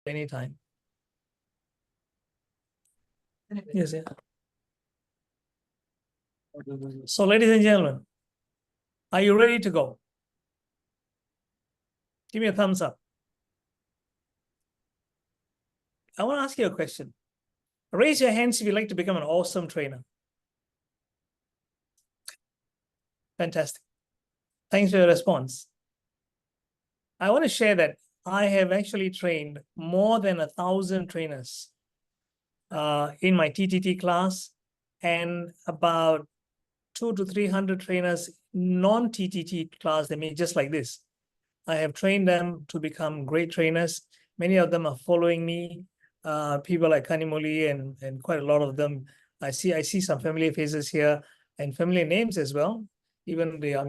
anytime. Yes, yeah. So, ladies and gentlemen, are you ready to go? Give me a thumbs up. I want to ask you a question. Raise your hands if you'd like to become an awesome trainer. Fantastic. Thanks for your response. I want to share that I have actually trained more than 1,000 trainers in my TTT class, and about 200 to 300 trainers non-TTT class. They mean just like this. I have trained them to become great trainers. Many of them are following me. People like Kanimoli and quite a lot of them. I see some familiar faces here and familiar names as well. Even they are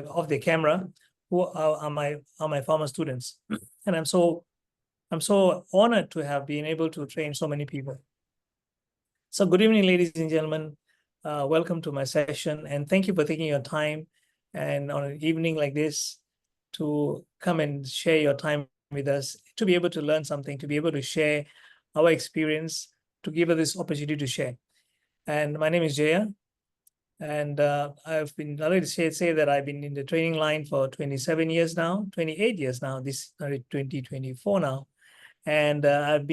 off the camera, who are my former students. And I'm so honored to have been able to train so many people. So good evening, ladies and gentlemen. Welcome to my session, and thank you for taking your time and on an evening like this to come and share your time with us, to be able to learn something, to be able to share our experience, to give us this opportunity to share. And my name is Jaya, and I've been already say that I've been in the training line for 27 years now, 28 years now. This 2024 now, and I've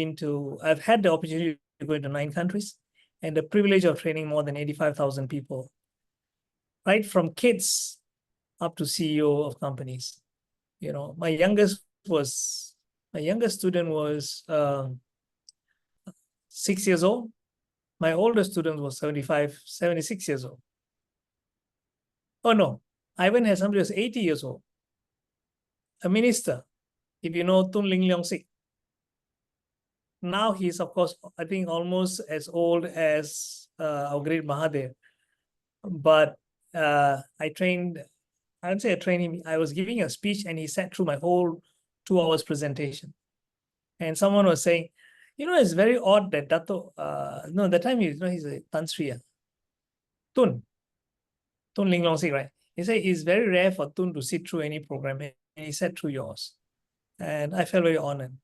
had the opportunity to go into 9 countries, and the privilege of training more than 85,000 people, right from kids up to CEO of companies. You know, my youngest student was 6 years old. My oldest student was 76 years old. Oh no, I even had somebody who was 80 years old, a minister, if you know Tun Ling Leong Sik. Now he's, of course, I think almost as old as our great Mahathir. But I trained him. I was giving a speech and he sat through my whole 2 hours presentation. And someone was saying, it's very odd that Dato, no, that time he's a Tan Sri, Tun Ling Long Sik, right? He said it's very rare for Tun to sit through any program, and he sat through yours. And I felt very honored.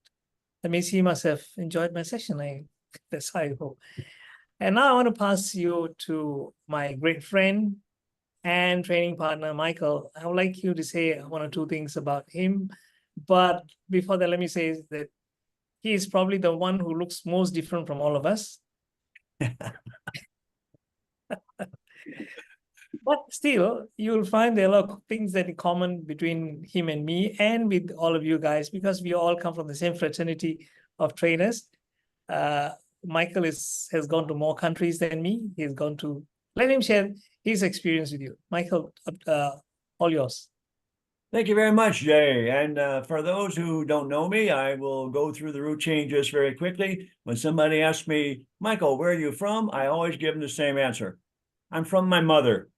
That means he must have enjoyed my session. That's how I hope. And now I want to pass you to my great friend and training partner, Michael. I would like you to say 1 or 2 things about him. But before that, let me say that he is probably the one who looks most different from all of us. But still, you'll find there are a lot of things that are common between him and me and with all of you guys, because we all come from the same fraternity of trainers. Michael has gone to more countries than me. Let him share his experience with you. Michael, all yours. Thank you very much, Jay. And for those who don't know me, I will go through the routine just very quickly. When somebody asks me, Michael, where are you from? I always give them the same answer. I'm from my mother.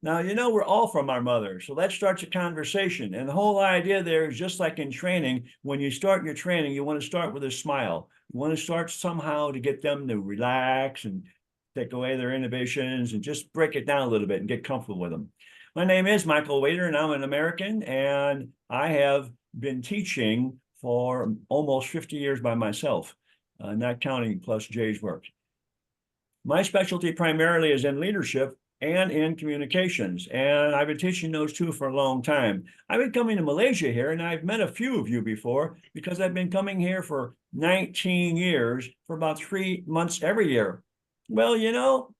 Now, we're all from our mother, so that starts a conversation. And the whole idea there is just like in training, when you start your training, you want to start with a smile. You want to start somehow to get them to relax and take away their inhibitions and just break it down a little bit and get comfortable with them. My name is Michael Waiter, and I'm an American, and I have been teaching for almost 50 years by myself, not counting plus Jay's work. My specialty primarily is in leadership and in communications, and I've been teaching those 2 for a long time. I've been coming to Malaysia here, and I've met a few of you before because I've been coming here for 19 years for about 3 months every year. Well,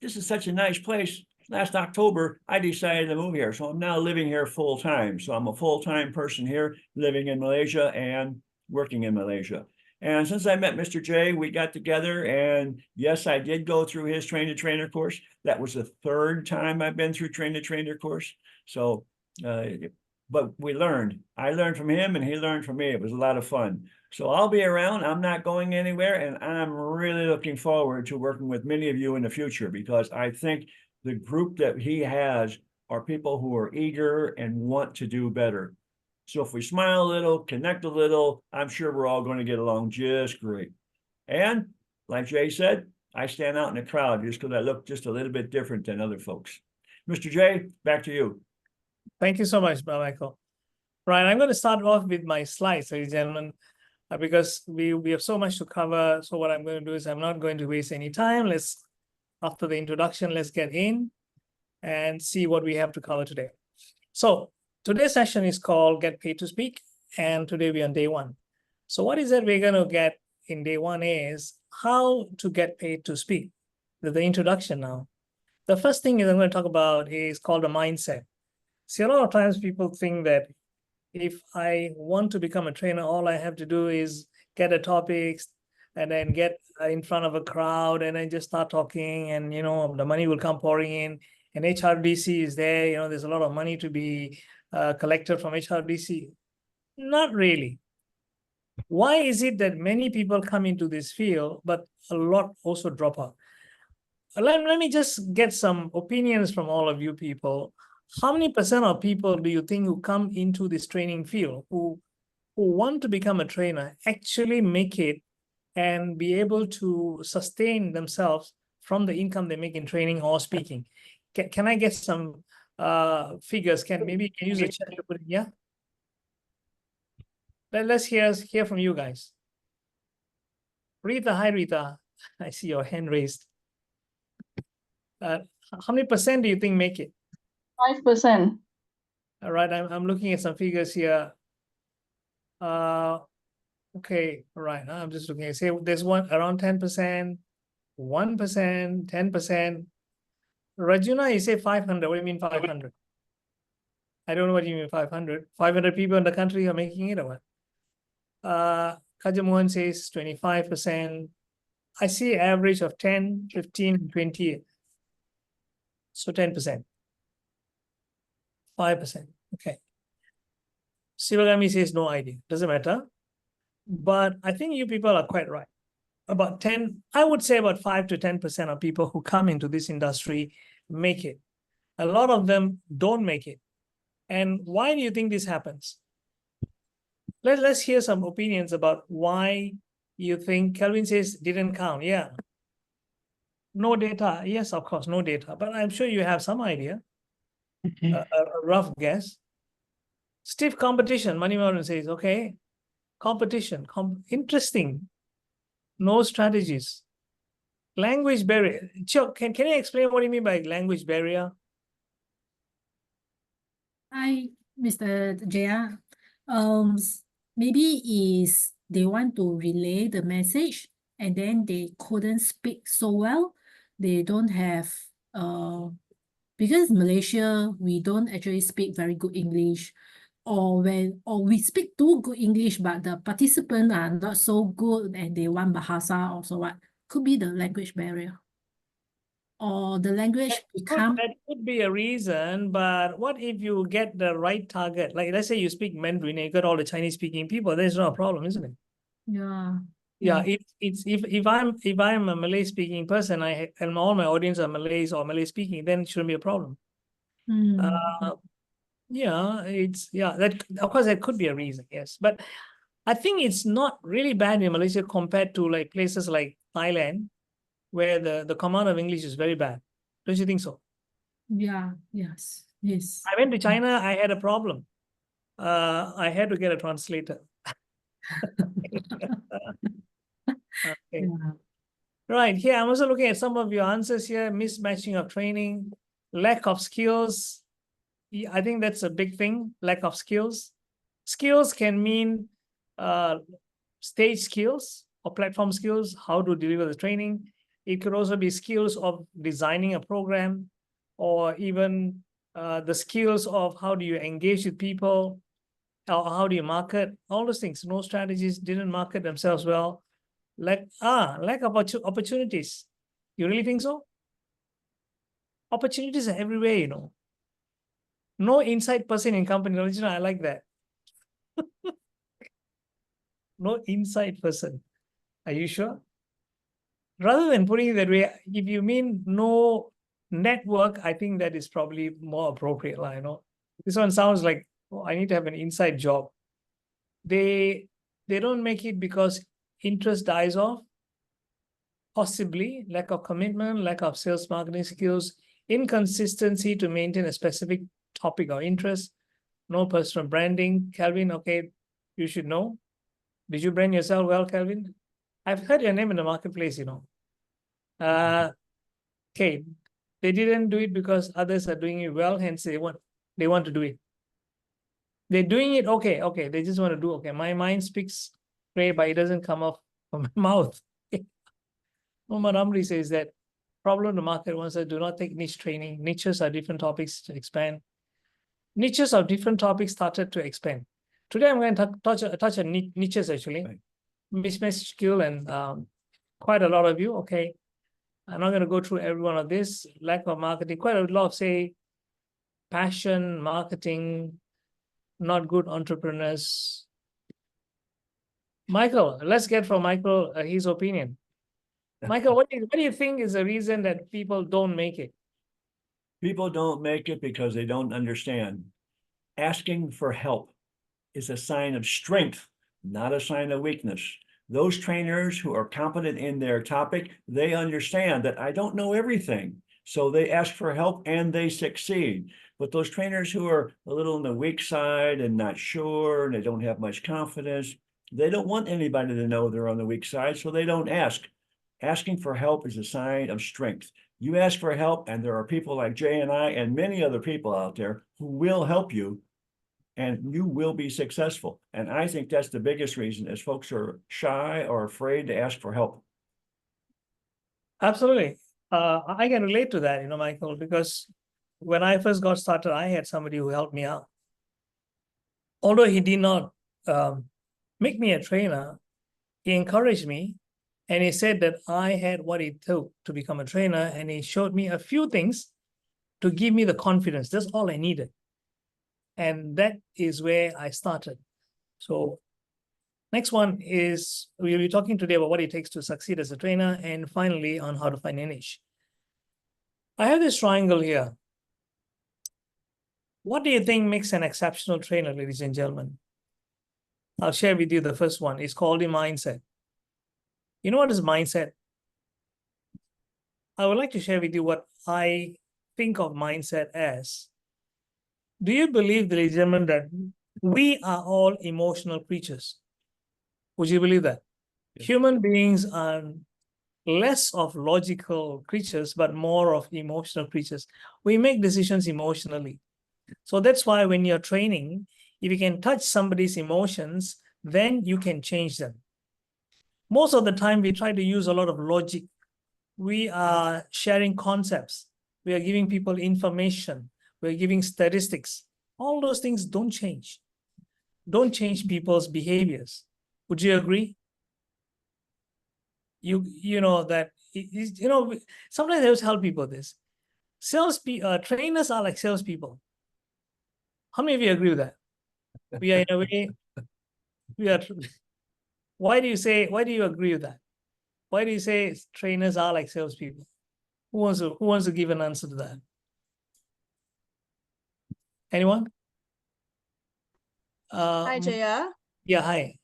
this is such a nice place. Last October, I decided to move here, so I'm now living here full time. So I'm a full-time person here, living in Malaysia and working in Malaysia. And since I met Mr. J, we got together, and yes, I did go through his train-to-trainer course. That was the 3rd time I've been through train-to-trainer course. So, but we learned. I learned from him, and he learned from me. It was a lot of fun. So I'll be around. I'm not going anywhere, and I'm really looking forward to working with many of you in the future, because I think the group that he has are people who are eager and want to do better. So if we smile a little, connect a little, I'm sure we're all going to get along just great. And like Jay said, I stand out in the crowd just because I look just a little bit different than other folks. Mr. J, back to you. Thank you so much, Michael. Right, I'm going to start off with my slides, ladies and gentlemen. because we have so much to cover. So what I'm going to do is I'm not going to waste any time. After the introduction, let's get in and see what we have to cover today. So today's session is called Get Paid to Speak, and today we're on day one. So what is that we're going to get in day one is how to get paid to speak. The introduction now. The first thing is I'm going to talk about is called a mindset. See, a lot of times people think that if I want to become a trainer, all I have to do is get a topic and then get in front of a crowd and then just start talking, and the money will come pouring in, and HRDC is there. There's a lot of money to be collected from HRDC. Not really. Why is it that many people come into this field, but a lot also drop out? Let me just get some opinions from all of you people. How many percent of people do you think who come into this training field, who want to become a trainer, actually make it and be able to sustain themselves from the income they make in training or speaking? Can I get some figures? Maybe can use a chat to put it, yeah? Let's hear from you guys. Rita, hi Rita. I see your hand raised. How many percent do you think make it? 5%. All right, I'm looking at some figures here. Okay, all right. I'm just looking. Say there's one around 10%, 1%, 10%. Rajuna, you say 500. What do you mean 500? I don't know what you mean 500. 500 people in the country are making it, or what? Kajamohan says 25%. I see average of 10, 15, 20. So 10%. 5%. Okay. Sivagami says no idea. Doesn't matter. But I think you people are quite right. About 10, I would say about 5 to 10% of people who come into this industry make it. A lot of them don't make it. And why do you think this happens? Let's hear some opinions about why you think. Kelvin says didn't count. Yeah. No data. Yes, of course, no data. But I'm sure you have some idea. A rough guess. Stiff competition. Manimaran says, okay. Competition. Interesting. No strategies. Language barrier. Chok, can you explain what you mean by language barrier? Hi, Mr. Jaya. Maybe is they want to relay the message and then they couldn't speak so well. They don't have because Malaysia we don't actually speak very good English, or we speak too good English but the participants are not so good and they want bahasa or so what. Could be the language barrier. Or the language That could be a reason, but what if you get the right target? Like, let's say you speak Mandarin and you got all the Chinese speaking people, there's no problem, isn't it? Yeah. Yeah, if I'm a Malay speaking person, and all my audience are Malays or Malay speaking, then it shouldn't be a problem. Yeah, that of course that could be a reason, yes. But I think it's not really bad in Malaysia compared to like places like Thailand, where the command of English is very bad. Don't you think so? Yeah, yes. I went to China, I had a problem. I had to get a translator. Okay. Yeah. Right, here I'm also looking at some of your answers here. Mismatching of training, lack of skills. I think that's a big thing, lack of skills. Skills can mean stage skills or platform skills, how to deliver the training. It could also be skills of designing a program, or even the skills of how do you engage with people, or how do you market, all those things. No strategies, didn't market themselves well. Lack of opportunities. You really think so? Opportunities are everywhere, No inside person in company. I like that. No inside person. Are you sure? Rather than putting it that way, if you mean no network, I think that is probably more appropriate. This one sounds like, oh, I need to have an inside job. They don't make it because interest dies off. Possibly lack of commitment, lack of sales marketing skills, inconsistency to maintain a specific topic or interest, no personal branding. Calvin, okay, you should know. Did you brand yourself well, Calvin? I've heard your name in the marketplace, you know. Okay, they didn't do it because others are doing it well, hence they want to do it. They're doing it okay, they just want to do okay. My mind speaks great, but it doesn't come off from my mouth. Muhammad Amri says that problem the market wants to do not take niche training. Niches are different topics to expand. Niches of different topics started to expand. Today I'm going to touch on niches actually. Right. Mismatch skill and quite a lot of you. Okay, I'm not going to go through every one of this. Lack of marketing, quite a lot of say passion, marketing, not good entrepreneurs. Michael, let's get from Michael his opinion. Michael, what do you think is the reason that people don't make it? People don't make it because they don't understand. Asking for help is a sign of strength, not a sign of weakness. Those trainers who are competent in their topic, they understand that I don't know everything. So they ask for help and they succeed. But those trainers who are a little on the weak side and not sure, and they don't have much confidence, they don't want anybody to know they're on the weak side, so they don't ask. Asking for help is a sign of strength. You ask for help, and there are people like Jay and I and many other people out there who will help you, and you will be successful. And I think that's the biggest reason is folks are shy or afraid to ask for help. Absolutely. I can relate to that, you know, Michael, because when I first got started, I had somebody who helped me out. Although he did not make me a trainer, he encouraged me. And he said that I had what it took to become a trainer. And he showed me a few things to give me the confidence. That's all I needed. And that is where I started. So next one is, we'll be talking today about what it takes to succeed as a trainer, and finally on how to find a niche. I have this triangle here. What do you think makes an exceptional trainer, ladies and gentlemen? I'll share with you the first one. It's called the mindset. You know what is mindset? I would like to share with you what I think of mindset as. Do you believe, ladies and gentlemen, that we are all emotional creatures? Would you believe that? Yes. Human beings are less of logical creatures, but more of emotional creatures. We make decisions emotionally. So that's why when you're training, if you can touch somebody's emotions, then you can change them. Most of the time, we try to use a lot of logic. We are sharing concepts. We are giving people information. We're giving statistics. All those things don't change. Don't change people's behaviors. Would you agree? You know that, you know, sometimes I always tell people this. Trainers are like salespeople. How many of you agree with that? We are in a way, we are. Why do you agree with that? Why do you say trainers are like salespeople? Who wants to give an answer to that? Anyone? Hi, Jaya. Yeah, hi.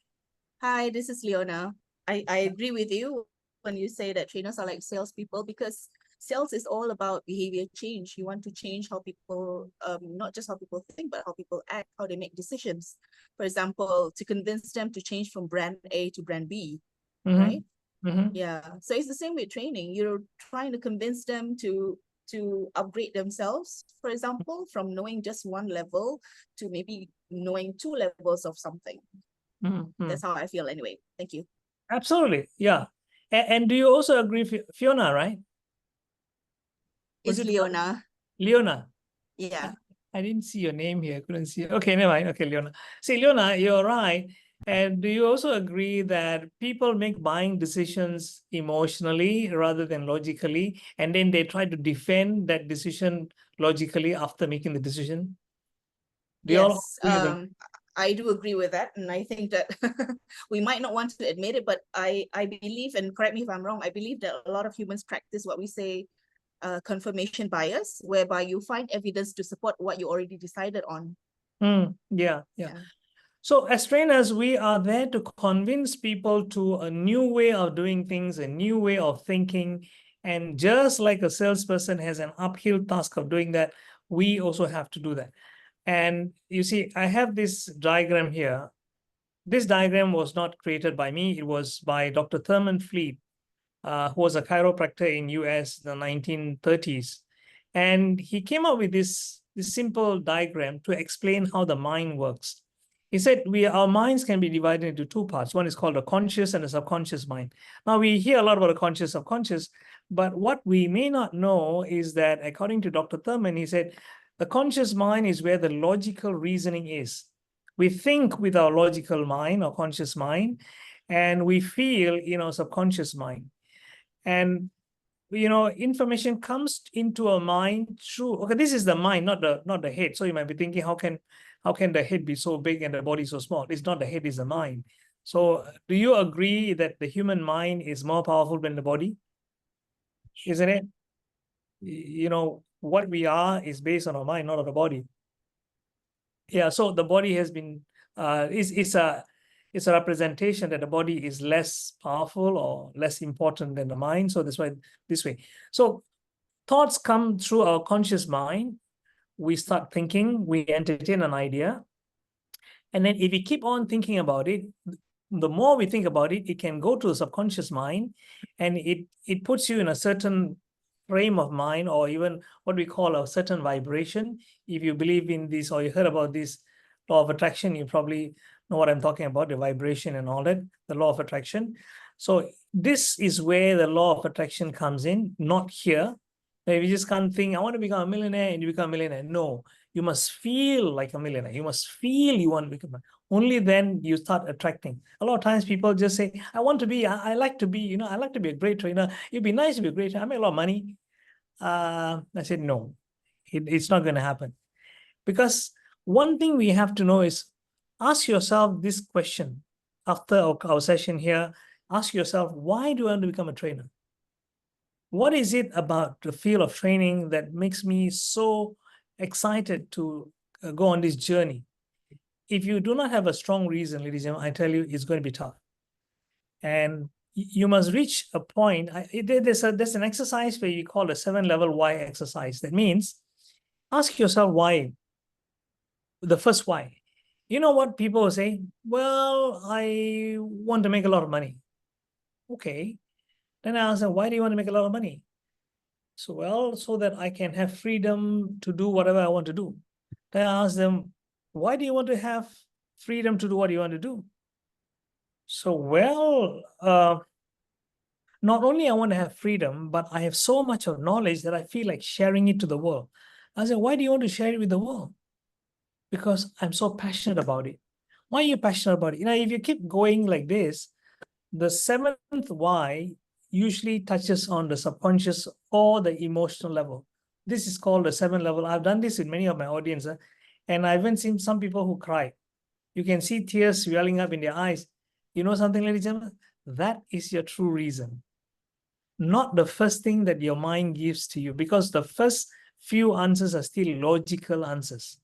Hi, this is Leona. I agree with you when you say that trainers are like salespeople, because sales is all about behavior change. You want to change how people, not just how people think, but how people act, how they make decisions. For example, to convince them to change from brand A to brand B, right? Yeah. So it's the same with training. You're trying to convince them to upgrade themselves, for example, from knowing just one level to maybe knowing 2 levels of something. That's how I feel anyway. Thank you. Absolutely. Yeah. And do you also agree, Fiona, right? It's Leona. Leona. Yeah. I didn't see your name here. Couldn't see. Okay, never mind. Okay, Leona. See, Leona, you're right. And do you also agree that people make buying decisions emotionally rather than logically, and then they try to defend that decision logically after making the decision? Do you all agree with that? I do agree with that, and I think that we might not want to admit it, but I believe, and correct me if I'm wrong, I believe that a lot of humans practice what we say confirmation bias, whereby you find evidence to support what you already decided on. Yeah. So as trainers, we are there to convince people to a new way of doing things, a new way of thinking. And just like a salesperson has an uphill task of doing that, we also have to do that. And you see, I have this diagram here. This diagram was not created by me. It was by Dr. Thurman Fleet, who was a chiropractor in US in the 1930s. And he came up with this simple diagram to explain how the mind works. He said our minds can be divided into two parts. One is called the conscious and the subconscious mind. Now, we hear a lot about the conscious, subconscious, but what we may not know is that, according to Dr. Thurman, he said, the conscious mind is where the logical reasoning is. We think with our logical mind or conscious mind, and we feel in our subconscious mind. And information comes into our mind through, okay, this is the mind, not the head. So you might be thinking, how can the head be so big and the body so small? It's not the head, it's the mind. So do you agree that the human mind is more powerful than the body? Isn't it? What we are is based on our mind, not on the body. Yeah, so the body has been it's a representation that the body is less powerful or less important than the mind. So that's why this way. So thoughts come through our conscious mind. We start thinking, we entertain an idea. And then if we keep on thinking about it, the more we think about it, it can go to the subconscious mind, and it puts you in a certain frame of mind, or even what we call a certain vibration. If you believe in this, or you heard about this law of attraction, you probably know what I'm talking about, the vibration and all that, the law of attraction. So this is where the law of attraction comes in, not here. If you just can't think, I want to become a millionaire, and you become a millionaire. No, you must feel like a millionaire. You must feel you want to become only then you start attracting. A lot of times people just say, I want to be, I like to be, I like to be a great trainer. It'd be nice to be a great trainer. I make a lot of money. I said, no, it's not going to happen. Because one thing we have to know is, ask yourself this question after our session here. Ask yourself, why do I want to become a trainer? What is it about the field of training that makes me so excited to go on this journey? If you do not have a strong reason, ladies and gentlemen, I tell you, it's going to be tough. And you must reach a point. There's an exercise where you call a 7-level why exercise. That means, ask yourself why. The first why. You know what people will say? Well, I want to make a lot of money. Okay. Then I ask them, why do you want to make a lot of money? So, well, so that I can have freedom to do whatever I want to do. Then I ask them, why do you want to have freedom to do what you want to do? So, well, not only I want to have freedom, but I have so much of knowledge that I feel like sharing it to the world. I said, why do you want to share it with the world? Because I'm so passionate about it. Why are you passionate about it? If you keep going like this, the 7th why usually touches on the subconscious or the emotional level. This is called the 7th level. I've done this with many of my audience, and I've even seen some people who cry. You can see tears welling up in their eyes. You know something, ladies and gentlemen? That is your true reason. Not the first thing that your mind gives to you, because the first few answers are still logical answers.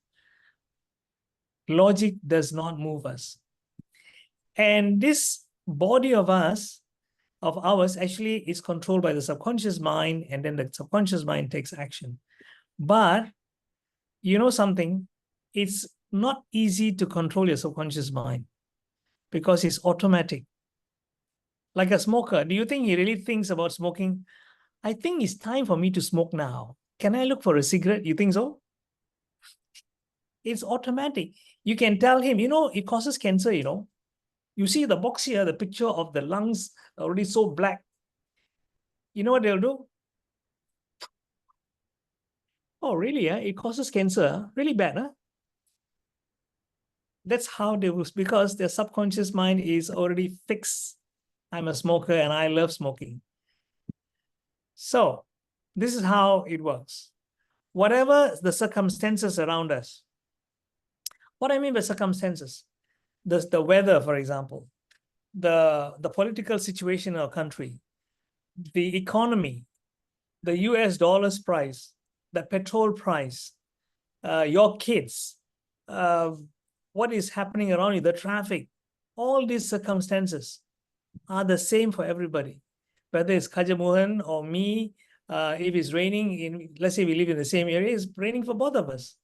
Logic does not move us. And this body of ours actually is controlled by the subconscious mind, and then the subconscious mind takes action. But you know something? It's not easy to control your subconscious mind because it's automatic. Like a smoker, do you think he really thinks about smoking? I think it's time for me to smoke now. Can I look for a cigarette? You think so? It's automatic. You can tell him, it causes cancer, You see the box here, the picture of the lungs already so black. You know what they'll do? Oh, really? It causes cancer. Really bad, huh? That's how they will, because their subconscious mind is already fixed. I'm a smoker and I love smoking. So this is how it works. Whatever the circumstances around us. What I mean by circumstances, the weather, for example, the political situation in our country, the economy, the US dollar's price, the petrol price, your kids, what is happening around you, the traffic, all these circumstances are the same for everybody. Whether it's Kajamohan or me, if it's raining, let's say we live in the same area, it's raining for both of us.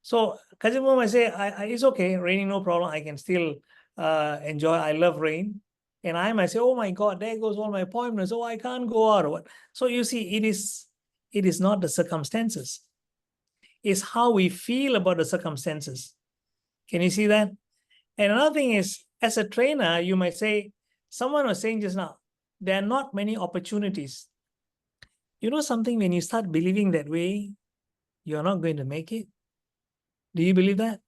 So Kajamohan might say, it's okay, raining, no problem. I can still enjoy. I love rain. And I might say, oh my God, there goes all my appointments. Oh, I can't go out or what. So you see, it is not the circumstances. It's how we feel about the circumstances. Can you see that? And another thing is, as a trainer, you might say, someone was saying just now, there are not many opportunities. You know something, when you start believing that way, you're not going to make it. Do you believe that?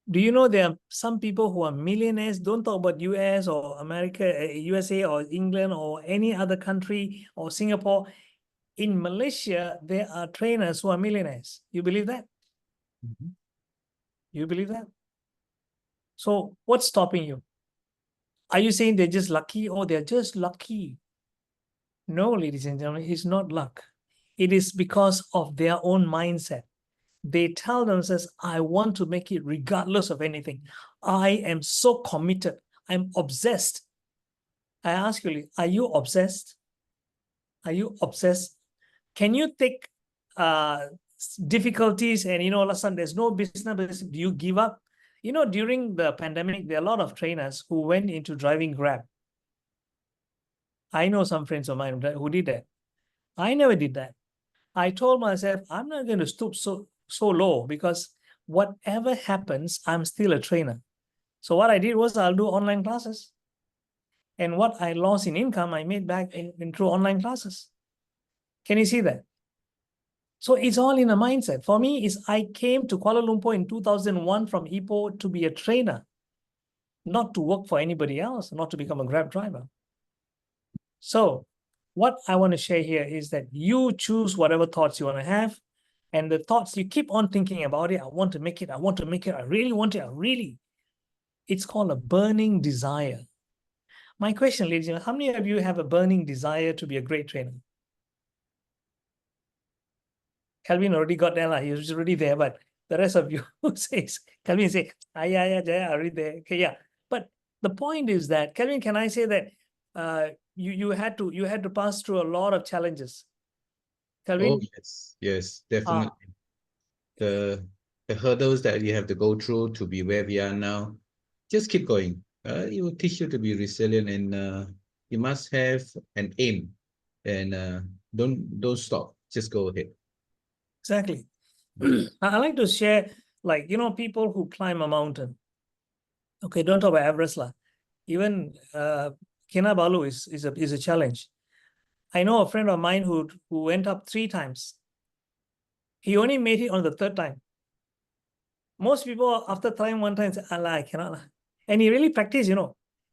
Do you know there are some people who are millionaires? Don't talk about US or America, USA or England or any other country or Singapore. In Malaysia, there are trainers who are millionaires. You believe that? Mhm. You believe that? So what's stopping you? Are you saying they're just lucky? Oh, they're just lucky. No, ladies and gentlemen, it's not luck. It is because of their own mindset. They tell themselves, I want to make it regardless of anything. I am so committed. I'm obsessed. I ask you, are you obsessed? Are you obsessed? Can you take difficulties and, listen, there's no business, do you give up? During the pandemic, there are a lot of trainers who went into driving Grab. I know some friends of mine who did that. I never did that. I told myself, I'm not going to stoop so low, because whatever happens, I'm still a trainer. So what I did was I'll do online classes. And what I lost in income, I made back in through online classes. Can you see that? So it's all in a mindset. For me, is I came to Kuala Lumpur in 2001 from Ipoh to be a trainer, not to work for anybody else, not to become a Grab driver. So what I want to share here is that you choose whatever thoughts you want to have, and the thoughts you keep on thinking about it. I want to make it. I want to make it. I really want it. It's called a burning desire. My question, ladies and gentlemen, how many of you have a burning desire to be a great trainer? Calvin already got there. He was already there, but the rest of you says, Calvin say, yeah, already there. Okay, yeah. But the point is that, Calvin, can I say that you had to pass through a lot of challenges? Calvin? Oh, yes, definitely. The hurdles that you have to go through to be where we are now, just keep going. It will teach you to be resilient, and you must have an aim, and don't stop. Just go ahead. Exactly. I like to share, people who climb a mountain. Okay, don't talk about Everest lah. Even Kinabalu is a challenge. I know a friend of mine who went up 3 times. He only made it on the 3rd time. Most people after trying 1 time say, Allah, I cannot lah. And he really practiced,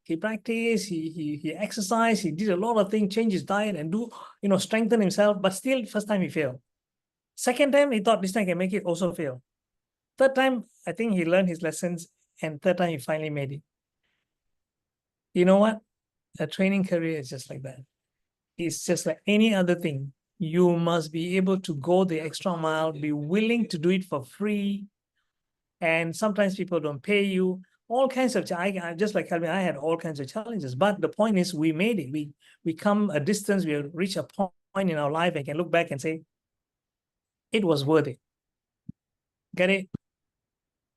He practiced, he exercised, he did a lot of things, change his diet and strengthen himself, but still 1st time he failed. 2nd time, he thought this time I can make it, also fail. 3rd time, I think he learned his lessons, and 3rd time he finally made it. You know what? A training career is just like that. It's just like any other thing. You must be able to go the extra mile, be willing to do it for free. And sometimes people don't pay you. All kinds of, just like Calvin, I had all kinds of challenges. But the point is, we made it. We come a distance, we reach a point in our life and can look back and say, it was worth it. Get it?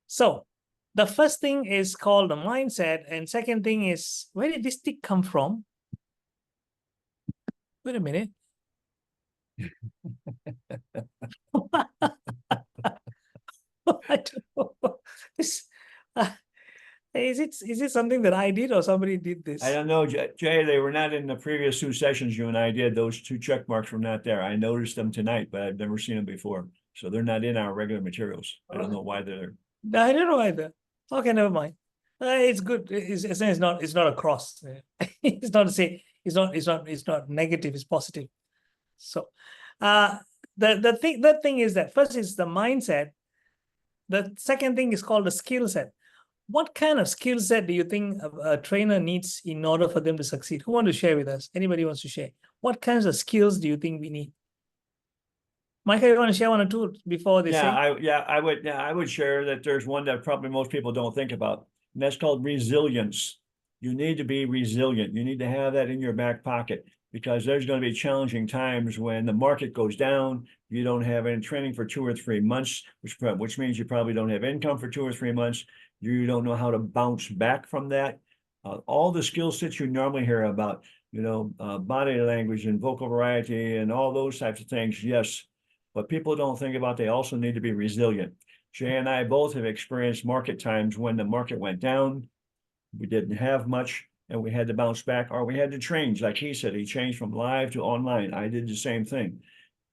So the first thing is called the mindset. And second thing is, where did this tick come from? Wait a minute. I don't know. Is it something that I did or somebody did this? I don't know, Jay, they were not in the previous 2 sessions you and I did. Those 2 check marks were not there. I noticed them tonight, but I've never seen them before. So they're not in our regular materials. I don't know why they're there. I don't know either. Okay, never mind. It's good. It's not a cross. It's not to say it's not negative. It's positive. So, the thing is that first is the mindset. The second thing is called the skill set. What kind of skill set do you think a trainer needs in order for them to succeed? Who wants to share with us? Anybody wants to share? What kinds of skills do you think we need? Michael, you want to share 1 or 2 before they say? I would share that there's one that probably most people don't think about, and that's called resilience. You need to be resilient. You need to have that in your back pocket, because there's going to be challenging times when the market goes down. You don't have any training for 2 or 3 months, which means you probably don't have income for 2 or 3 months. You don't know how to bounce back from that. All the skill sets you normally hear about, body language and vocal variety and all those types of things, yes. But people don't think about they also need to be resilient. Jay and I both have experienced market times when the market went down. We didn't have much and we had to bounce back, or we had to change. Like he said, he changed from live to online. I did the same thing.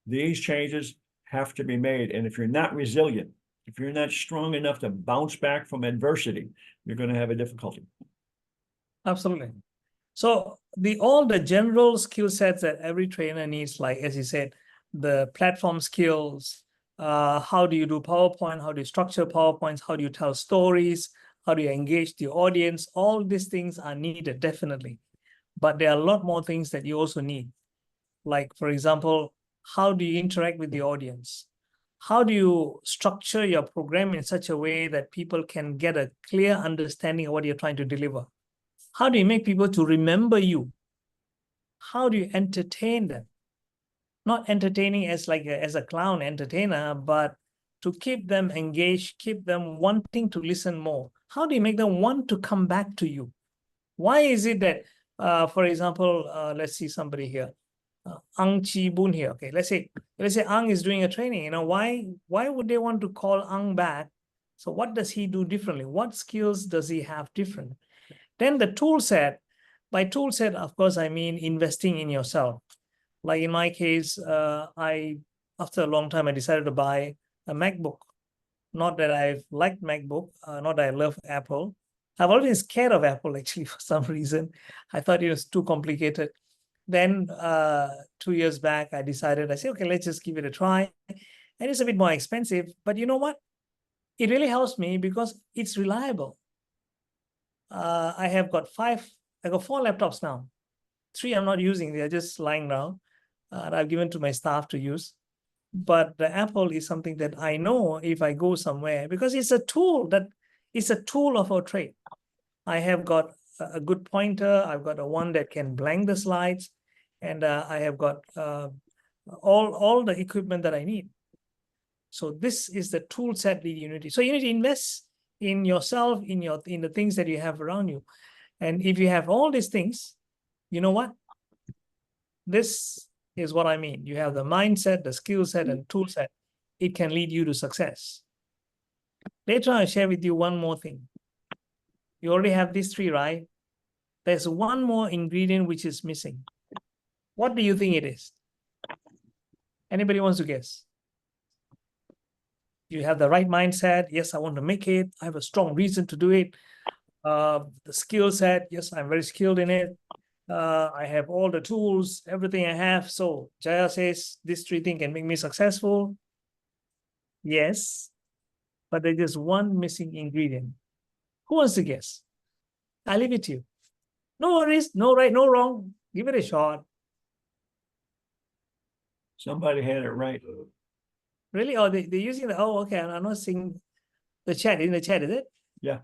These changes have to be made. And if you're not resilient, if you're not strong enough to bounce back from adversity, you're going to have a difficulty. Absolutely. So all the general skill sets that every trainer needs, like as you said, the platform skills, how do you do PowerPoint, how do you structure PowerPoints, how do you tell stories, how do you engage the audience, all these things are needed, definitely. But there are a lot more things that you also need. Like, for example, how do you interact with the audience? How do you structure your program in such a way that people can get a clear understanding of what you're trying to deliver? How do you make people to remember you? How do you entertain them? Not entertaining as as a clown entertainer, but to keep them engaged, keep them wanting to listen more. How do you make them want to come back to you? Why is it that, for example, let's see somebody here, Ang Chi Boon here. Okay, let's say Ang is doing a training. Why would they want to call Ang back? So what does he do differently? What skills does he have different? Then the tool set. By tool set, of course, I mean investing in yourself. Like in my case, after a long time, I decided to buy a MacBook. Not that I've liked MacBook, not that I love Apple. I've always been scared of Apple, actually, for some reason. I thought it was too complicated. Then 2 years back, I said, okay, let's just give it a try. And it's a bit more expensive, but you know what? It really helps me because it's reliable. I got 4 laptops now. 3 I'm not using, they're just lying around. I've given to my staff to use. But the Apple is something that I know if I go somewhere, because it's a tool of our trade. I have got a good pointer. I've got one that can blank the slides, and I have got all the equipment that I need. So this is the tool set that you need. So you need to invest in yourself, in the things that you have around you. And if you have all these things, you know what? This is what I mean. You have the mindset, the skill set, and tool set. It can lead you to success. Later, I'll share with you one more thing. You already have these 3, right? There's one more ingredient which is missing. What do you think it is? Anybody wants to guess? You have the right mindset. Yes, I want to make it. I have a strong reason to do it. The skill set. Yes, I'm very skilled in it. I have all the tools, everything I have. So Jaya says this 3 things can make me successful. Yes, but there's just one missing ingredient. Who wants to guess? I'll leave it to you. No worries, no right, no wrong. Give it a shot. Somebody had it right. Really? Oh, they're using the, okay, I'm not seeing the chat. In the chat, is it? Yeah.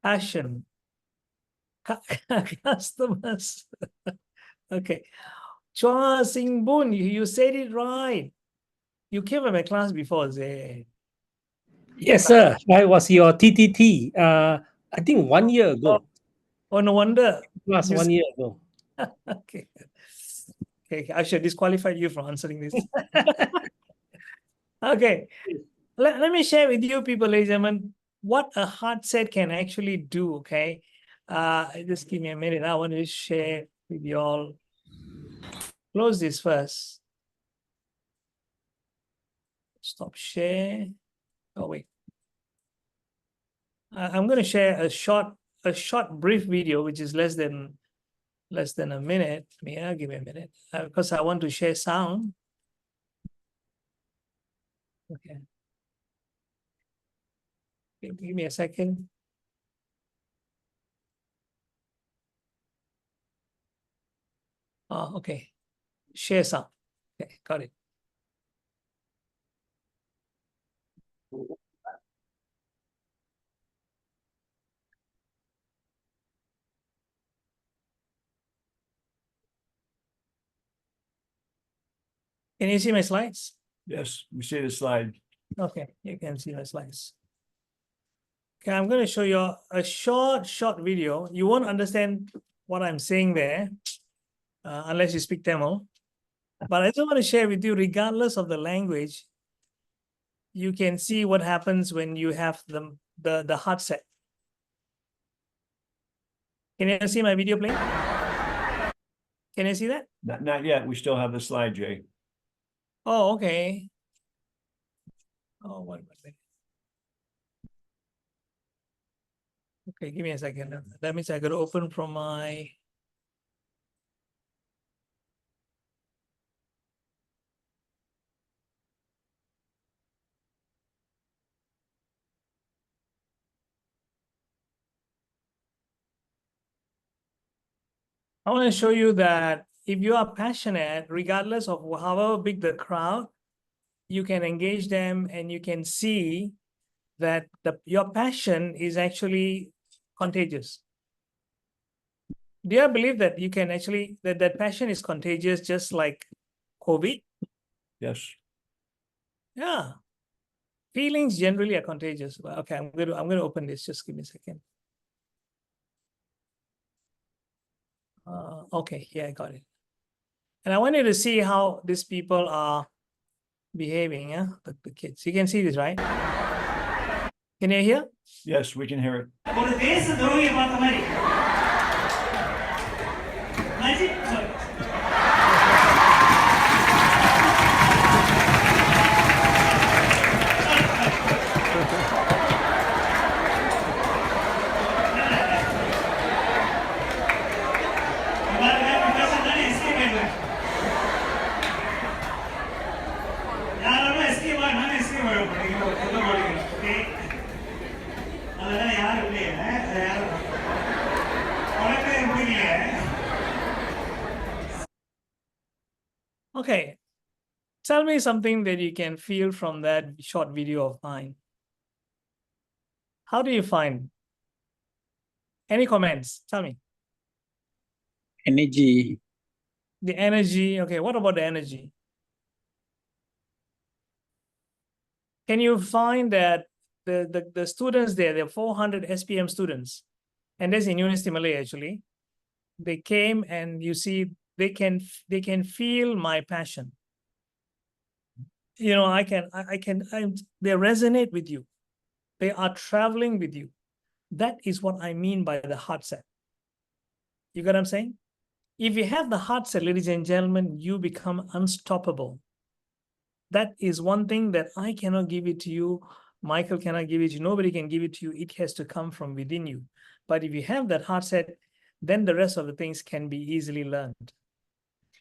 Passion. Customers. Okay. Chua Sing Boon, you said it right. You came to my class before, Zay. Yes, sir. I was your TTT. I think 1 year ago. Oh, no wonder. Plus You 1 year ago. Okay. Okay, I should disqualify you from answering this. Okay. Let me share with you people, ladies and gentlemen, what a hard set can actually do, okay? Just give me a minute. I want to share with you all. Close this first. Stop share. Oh, wait. I'm going to share a short brief video, which is less than a minute. Yeah, give me a minute, because I want to share sound. Okay. Give me a second. Oh, okay. Share sound. Okay, got it. Can you see my slides? Yes, we see the slide. Okay, you can see my slides. Okay, I'm going to show you a short video. You won't understand what I'm saying there unless you speak Tamil. But I just want to share with you, regardless of the language, you can see what happens when you have the heart set. Can you see my video playing? Can you see that? Not yet. We still have the slide, Jay. Oh, okay. Oh, one minute. Okay, give me a second. That means I got to open from my. I want to show you that if you are passionate, regardless of however big the crowd, you can engage them and you can see that your passion is actually contagious. Do you believe that you can actually, that passion is contagious just like COVID? Yes. Yeah. Feelings generally are contagious. Well, okay, I'm going to open this. Just give me a second. Okay, yeah, I got it. And I want you to see how these people are behaving, yeah, the kids. You can see this, right? Can you hear? Yes, we can hear it. ஒரு தேச துரோகியை பார்த்த மாதிரி. Sorry. Okay, tell me something that you can feel from that short video of mine. How do you find? Any comments? Tell me. Energy. The energy. Okay, what about the energy? Can you find that the students there are 400 SPM students, and that's in University Malay actually. They came and you see they can feel my passion. You know, they resonate with you. They are traveling with you. That is what I mean by the heart set. You get what I'm saying? If you have the heart set, ladies and gentlemen, you become unstoppable. That is one thing that I cannot give it to you. Michael cannot give it to you. Nobody can give it to you. It has to come from within you. But if you have that heart set, then the rest of the things can be easily learned.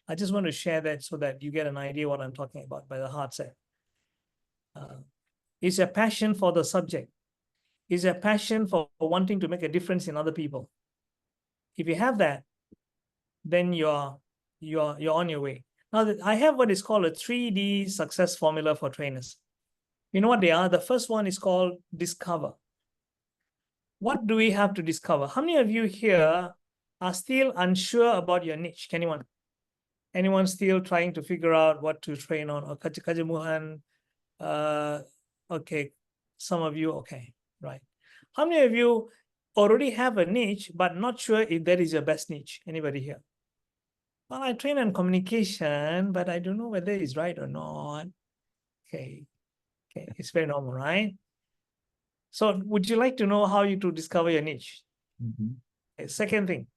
I just want to share that so that you get an idea what I'm talking about by the heart set. It's a passion for the subject. It's a passion for wanting to make a difference in other people. If you have that, then you're on your way. Now, I have what is called a 3D success formula for trainers. You know what they are? The first one is called discover. What do we have to discover? How many of you here are still unsure about your niche? Anyone still trying to figure out what to train on? Or Kajamuhan? Okay, some of you, okay, right. How many of you already have a niche, but not sure if that is your best niche? Anybody here? Well, I train on communication, but I don't know whether it's right or not. Okay, it's very normal, right? So would you like to know how you to discover your niche? Mhm. Okay, second thing,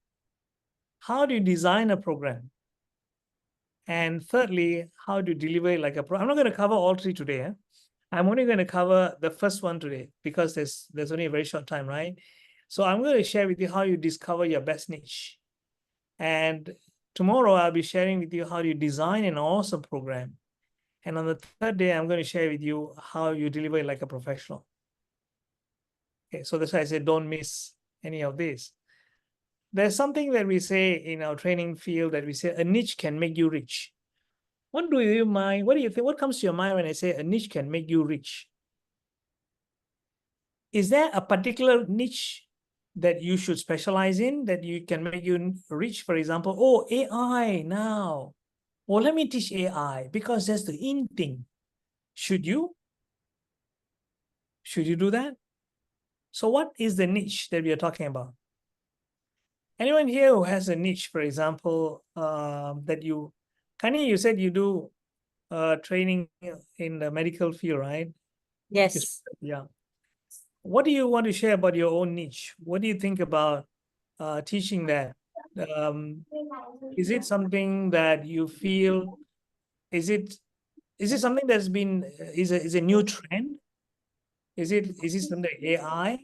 how do you design a program? And thirdly, how to deliver it like a pro. I'm not going to cover all three today. I'm only going to cover the first one today because there's only a very short time, right? So I'm going to share with you how you discover your best niche. And tomorrow I'll be sharing with you how you design an awesome program. And on the third day, I'm going to share with you how you deliver it like a professional. Okay, so that's why I said don't miss any of this. There's something that we say in our training field that we say a niche can make you rich. What do you mind? What do you think? What comes to your mind when I say a niche can make you rich? Is there a particular niche that you should specialize in that you can make you rich? For example, oh, AI now. Well, let me teach AI because that's the in thing. Should you? Should you do that? So what is the niche that we are talking about? Anyone here who has a niche, for example, Kani, you said you do training in the medical field, right? Yes. Yeah. What do you want to share about your own niche? What do you think about teaching that? Is it something that you feel? Is it something that's been is a new trend? Is it something AI?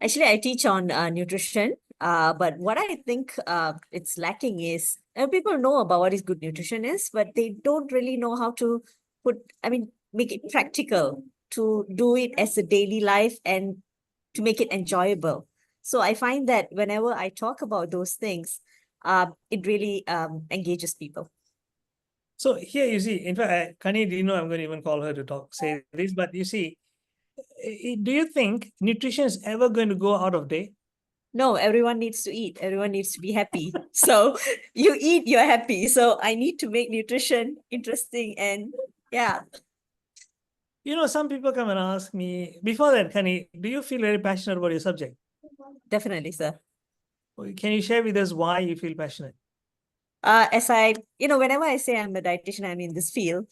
Actually, I teach on nutrition. But what I think it's lacking is people know about what is good nutrition is, but they don't really know how to make it practical, to do it as a daily life and to make it enjoyable. So I find that whenever I talk about those things, it really engages people. So here you see, in fact, Kani didn't know I'm going to even call her to say this, but you see, do you think nutrition is ever going to go out of date? No, everyone needs to eat. Everyone needs to be happy. So you eat, you're happy. So I need to make nutrition interesting and yeah. You know, some people come and ask me, before that, Kani, do you feel very passionate about your subject? Definitely, sir. Can you share with us why you feel passionate? Whenever I say I'm a dietitian, I'm in this field,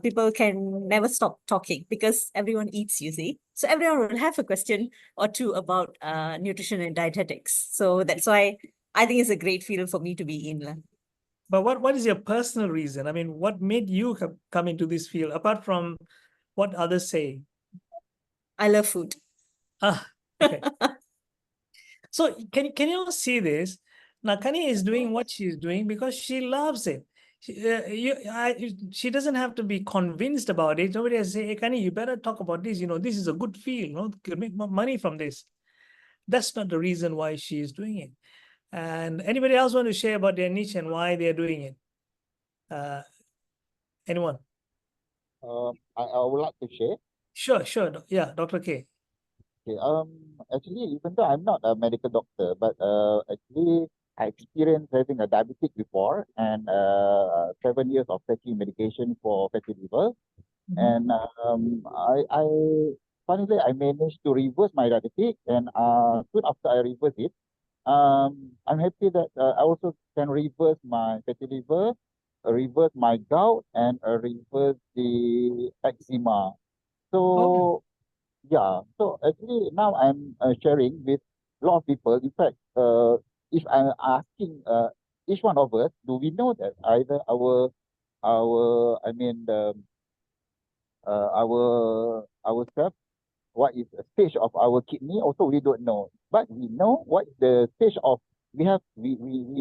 people can never stop talking because everyone eats, you see. So everyone will have a question or two about nutrition and dietetics. So that's why I think it's a great field for me to be in. But what is your personal reason? I mean, what made you come into this field, apart from what others say? I love food. Okay. So can you all see this? Now, Kani is doing what she's doing because she loves it. She doesn't have to be convinced about it. Nobody has to say, hey, Kani, you better talk about this. You know, this is a good field. You know, you can make more money from this. That's not the reason why she is doing it. And anybody else want to share about their niche and why they're doing it? Anyone? I would like to share. Sure. Yeah, Dr. K. Okay, actually, even though I'm not a medical doctor, but actually, I experienced having a diabetic before and 7 years of taking medication for fatty liver. And finally, I managed to reverse my diabetic, and soon after I reversed it, I'm happy that I also can reverse my fatty liver, reverse my gout, and reverse the eczema. So yeah, so actually now I'm sharing with a lot of people. In fact, if I'm asking each one of us, do we know that either ourselves, what is the stage of our kidney? Also, we don't know, but we know what is the stage of. We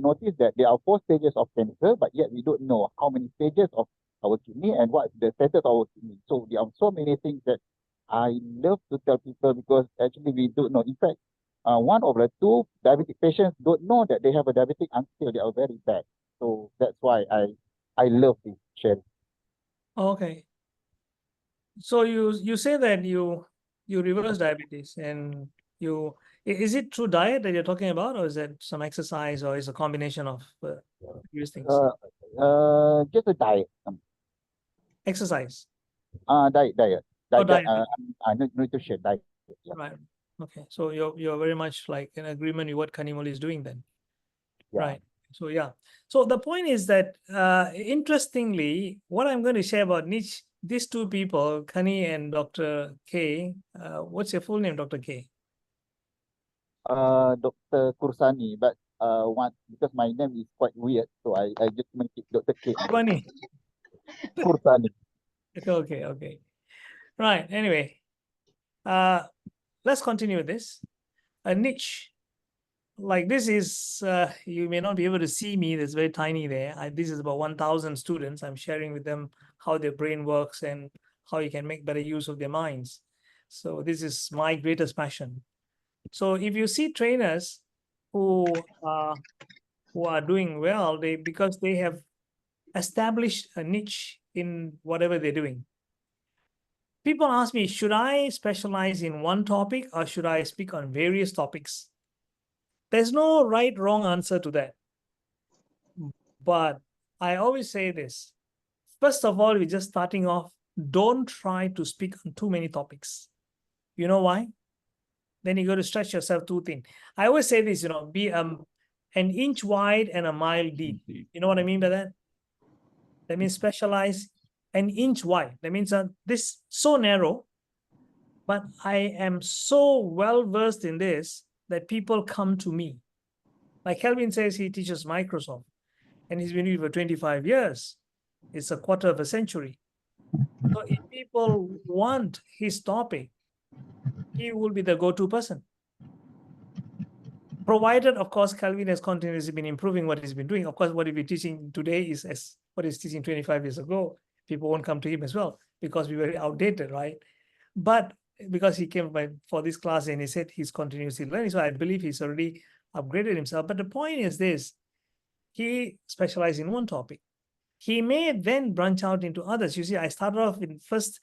notice that there are 4 stages of cancer, but yet we don't know how many stages of our kidney and what is the status of our kidney. So there are so many things that I love to tell people because actually we don't know. In fact, one of the 2 diabetic patients don't know that they have a diabetic until they are very bad. So that's why I love this sharing. Okay. So you say that you reverse diabetes and is it through diet that you're talking about, or is it some exercise, or is a combination of these things? Just a diet. Exercise. Diet. Diet. Nutrition diet. Yeah. Right. Okay. So you're very much like in agreement with what Kanimoli is doing then. Yeah. Right. So yeah. So the point is that interestingly, what I'm going to share about niche, these 2 people, Kani and Dr. K. What's your full name, Dr. K? Dr. Kursani, but because my name is quite weird, so I just make it Dr. K. Kani. Kursani. Okay. Right. Anyway, let's continue with this. A niche. Like this is, you may not be able to see me, that's very tiny there. This is about 1,000 students. I'm sharing with them how their brain works and how you can make better use of their minds. So this is my greatest passion. So if you see trainers who are doing well, because they have established a niche in whatever they're doing. People ask me, should I specialize in one topic or should I speak on various topics? There's no right, wrong answer to that. But I always say this. First of all, we're just starting off. Don't try to speak on too many topics. You know why? Then you got to stretch yourself too thin. I always say this, be an inch wide and a mile deep. You know what I mean by that? That means specialize an inch wide. That means this so narrow, but I am so well versed in this that people come to me. Like Kelvin says, he teaches Microsoft and he's been with for 25 years. It's a quarter of a century. So if people want his topic, he will be the go-to person. Provided, of course, Kelvin has continuously been improving what he's been doing. Of course, what he'll be teaching today is as what he's teaching 25 years ago. People won't come to him as well because we're very outdated, right? But because he came by for this class and he said he's continuously learning, so I believe he's already upgraded himself. But the point is this, he specialized in one topic. He may then branch out into others. You see, I started off in first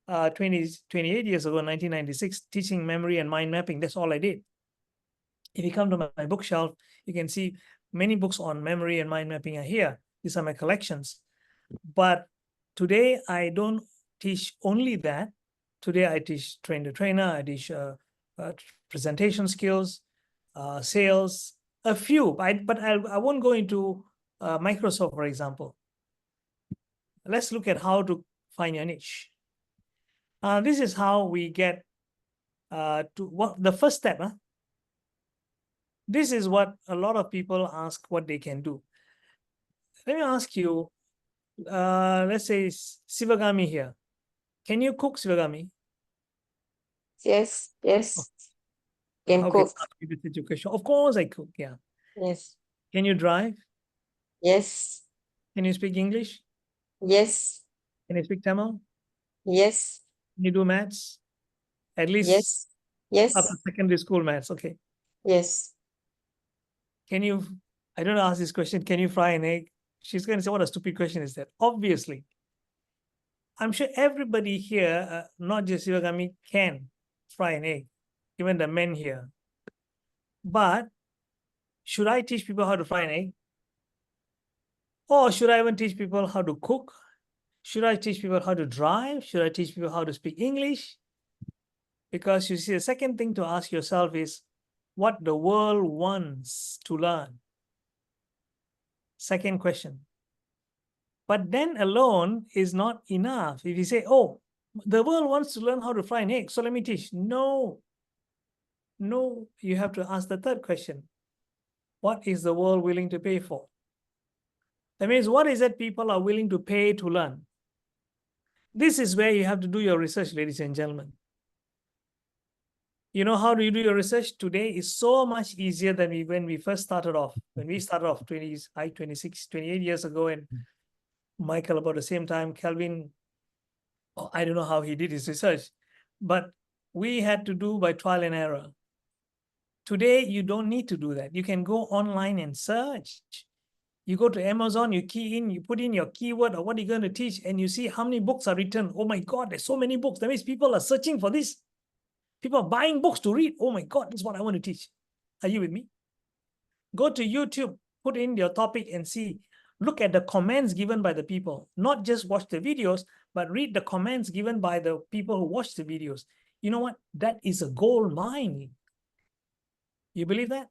28 years ago, 1996, teaching memory and mind mapping. That's all I did. If you come to my bookshelf, you can see many books on memory and mind mapping are here. These are my collections. But today, I don't teach only that. Today, I teach train the trainer. I teach presentation skills, sales, a few. But I won't go into Microsoft, for example. Let's look at how to find your niche. This is how we get to what the first step. This is what a lot of people ask what they can do. Let me ask you, let's say Sivagami here. Can you cook, Sivagami? Yes, yes. Can Okay, cook. so I'll give you the question. Of course I cook, yeah. Yes, Can you drive? yes, Can you speak English? yes, Can you speak Tamil? yes, Can you do maths? At least yes, yes, up to secondary school maths, okay. yes. Can you, I don't ask this question, can you fry an egg? She's going to say, what a stupid question is that? Obviously. I'm sure everybody here, not just Sivagami, can fry an egg, even the men here. But should I teach people how to fry an egg? Or should I even teach people how to cook? Should I teach people how to drive? Should I teach people how to speak English? Because you see, the second thing to ask yourself is what the world wants to learn. Second question. But then alone is not enough. If you say, oh, the world wants to learn how to fry an egg, so let me teach. No, you have to ask the third question. What is the world willing to pay for? That means what is it people are willing to pay to learn? This is where you have to do your research, ladies and gentlemen. You know how do you do your research? Today is so much easier than when we first started off. When we started off 26, 28 years ago, and Michael about the same time, Kelvin, I don't know how he did his research, but we had to do by trial and error. Today, you don't need to do that. You can go online and search. You go to Amazon, you key in, you put in your keyword or what you're going to teach, and you see how many books are written. Oh my God, there's so many books. That means people are searching for this. People are buying books to read. Oh my God, this is what I want to teach. Are you with me? Go to YouTube, put in your topic and see. Look at the comments given by the people. Not just watch the videos, but read the comments given by the people who watch the videos. You know what? That is a gold mine. You believe that?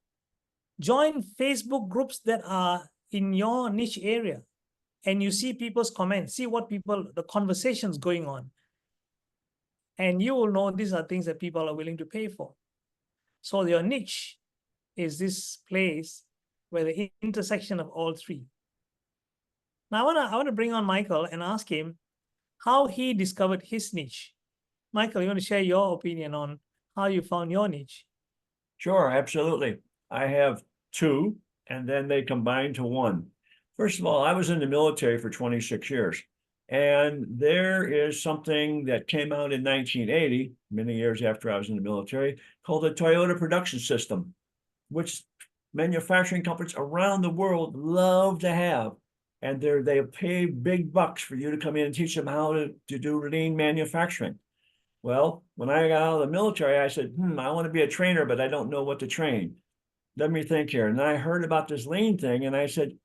Join Facebook groups that are in your niche area and you see people's comments, see what the conversations going on. And you will know these are things that people are willing to pay for. So your niche is this place where the intersection of all three. Now I want to bring on Michael and ask him how he discovered his niche. Michael, you want to share your opinion on how you found your niche? Sure, absolutely. I have two, and then they combine to one. First of all, I was in the military for 26 years. And there is something that came out in 1980, many years after I was in the military, called the Toyota Production System, which manufacturing companies around the world love to have. And they pay big bucks for you to come in and teach them how to do lean manufacturing. Well, when I got out of the military, I said, I want to be a trainer, but I don't know what to train. Let me think here. And I heard about this lean thing, and I said,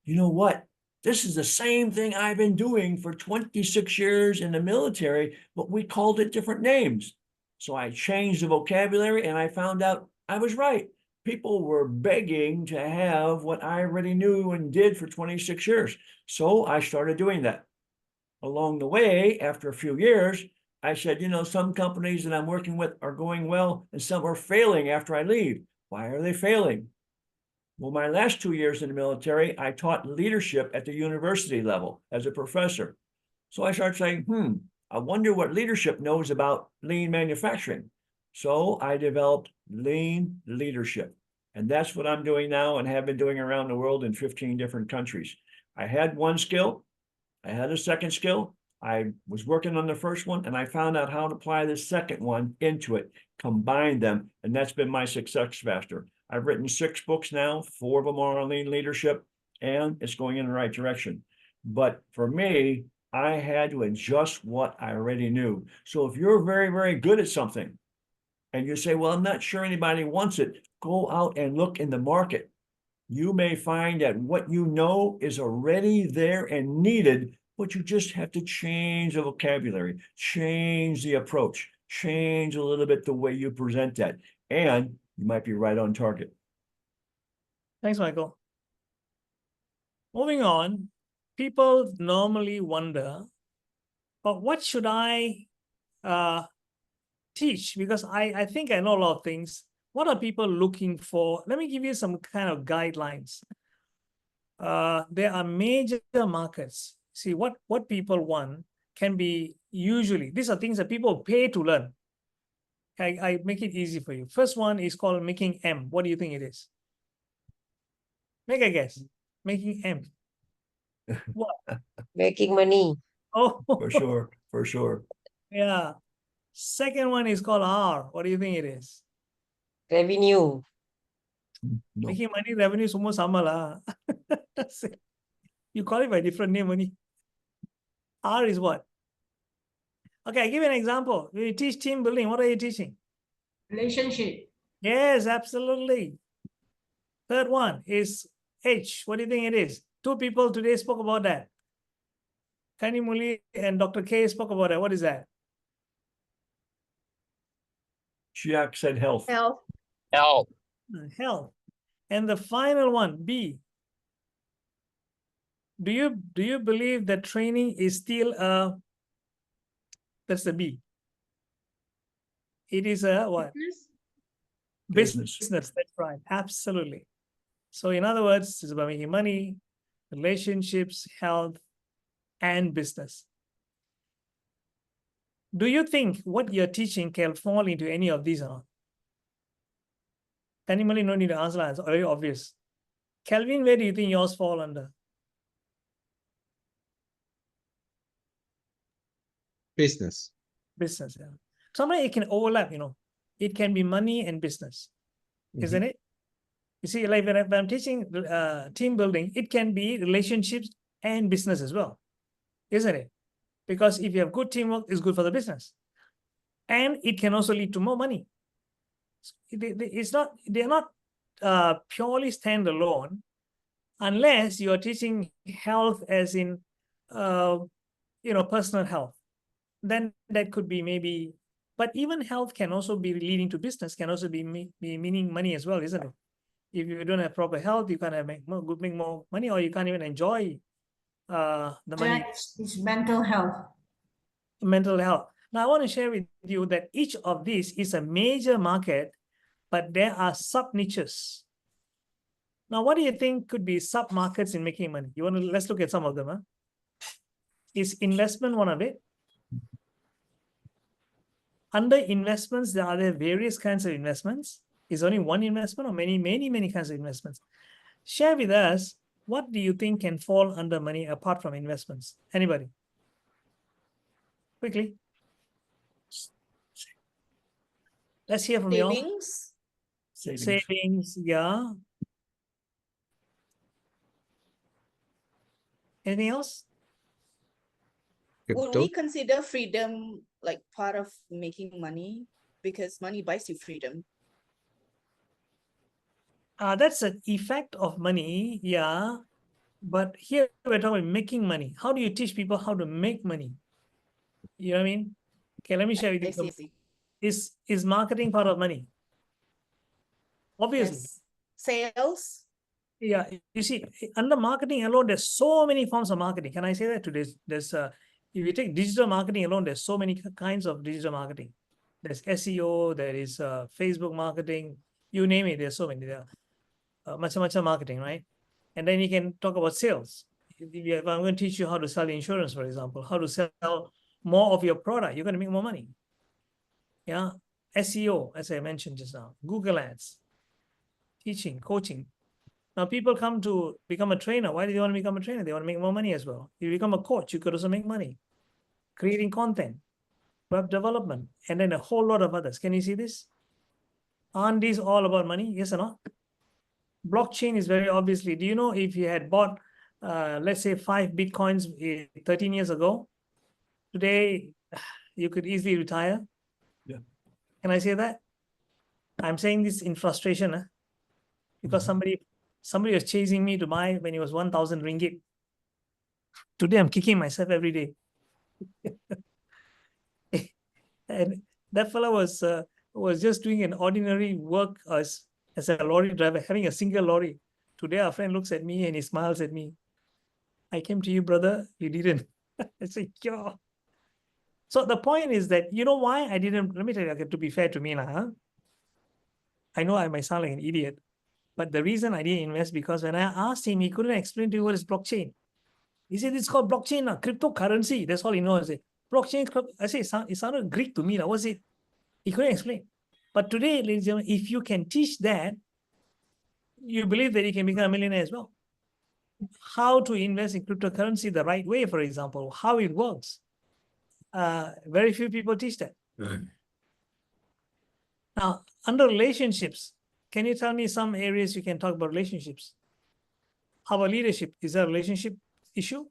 you know what? This is the same thing I've been doing for 26 years in the military, but we called it different names. So I changed the vocabulary and I found out I was right. People were begging to have what I already knew and did for 26 years. So I started doing that. Along the way, after a few years, I said, you know, some companies that I'm working with are going well and some are failing after I leave. Why are they failing? Well, my last 2 years in the military, I taught leadership at the university level as a professor. So I started saying, I wonder what leadership knows about lean manufacturing. So I developed lean leadership. And that's what I'm doing now and have been doing around the world in 15 different countries. I had one skill. I had a second skill. I was working on the first one and I found out how to apply the second one into it, combine them. And that's been my success factor. I've written 6 books now, 4 of them are on lean leadership, and it's going in the right direction. But for me, I had to adjust what I already knew. So if you're very, very good at something and you say, well, I'm not sure anybody wants it, go out and look in the market. You may find that what you know is already there and needed, but you just have to change the vocabulary, change the approach, change a little bit the way you present that, and you might be right on target. Thanks, Michael. Moving on, people normally wonder, but what should I teach? Because I think I know a lot of things. What are people looking for? Let me give you some kind of guidelines. There are major markets. See, what people want can be usually, these are things that people pay to learn. I make it easy for you. First one is called making M. What do you think it is? Make a guess. Making M. What? Making money. Oh, For sure, for sure. yeah. Second one is called R. What do you think it is? Revenue. No. Making money, revenue, semua sama lah. You call it by different name only. R is what? Okay, I give you an example. You teach team building. What are you teaching? Relationship. Yes, absolutely. Third one is H. What do you think it is? 2 people today spoke about that. Kani Muli and Dr. K spoke about that. What is that? Chiak said health. Health. Help. Health. And the final one, B. Do you believe that training is still a, that's the B. It is a what? Business. Business, that's right. Absolutely. So in other words, it's about making money, relationships, health, and business. Do you think what you're teaching can fall into any of these or not? Anybody no need to answer that. It's very obvious. Kelvin, where do you think yours fall under? Business. Business, yeah. Sometimes it can overlap, you know. It can be money and business, isn't it? You see, like when I'm teaching team building, it can be relationships and business as well, isn't it? Because if you have good teamwork, it's good for the business. And it can also lead to more money. They're not purely standalone unless you are teaching health as in, personal health. Then that could be maybe, but even health can also be leading to business, can also be meaning money as well, isn't it? If you don't have proper health, you can't make more money, or you can't even enjoy the money. It's mental health. Mental health. Now, I want to share with you that each of these is a major market, but there are sub-niches. Now, what do you think could be sub-markets in making money? Let's look at some of them. Huh? Is investment one of it? Under investments, there are various kinds of investments. Is only one investment or many kinds of investments? Share with us, what do you think can fall under money apart from investments? Anybody? Quickly. Let's hear from you all. Savings. Savings, yeah. Anything else? Would Crypto. we consider freedom like part of making money? Because money buys you freedom. That's an effect of money, yeah. But here we're talking about making money. How do you teach people how to make money? You know what I mean? Okay, let me share with I you. see. is marketing part of money? Obviously. Yes. Sales. Yeah, you see, under marketing alone, there's so many forms of marketing. Can I say that today? There's if you take digital marketing alone, there's so many kinds of digital marketing. There's SEO, there is Facebook marketing, you name it. There's so many. There, much marketing, right? And then you can talk about sales. If I'm going to teach you how to sell insurance, for example, how to sell more of your product, you're going to make more money. Yeah, SEO, as I mentioned just now, Google Ads, teaching, coaching. Now, people come to become a trainer. Why do they want to become a trainer? They want to make more money as well. If you become a coach, you could also make money. Creating content, web development, and then a whole lot of others. Can you see this? Aren't these all about money? Yes or not? Blockchain is very obviously. Do you know if you had bought, let's say, 5 Bitcoins 13 years ago, today you could easily retire? Yeah. Can I say that? I'm saying this in frustration, because somebody was chasing me to buy when it was 1,000 ringgit. Today I'm kicking myself every day. And that fellow was just doing an ordinary work as a lorry driver, having a single lorry. Today our friend looks at me and he smiles at me. I came to you, brother. You didn't. I say, yeah. So the point is that, you know why I didn't? Let me tell you, to be fair to me, I know I might sound like an idiot, but the reason I didn't invest, because when I asked him, he couldn't explain to you what is blockchain. He said, it's called blockchain, cryptocurrency. That's all he knows. I say, blockchain, I say, it sounded Greek to me. What's it? He couldn't explain. But today, ladies and gentlemen, if you can teach that, you believe that you can become a millionaire as well. How to invest in cryptocurrency the right way, for example, how it works. Very few people teach that. Now, under relationships, can you tell me some areas you can talk about relationships? How about leadership? Is that a relationship issue?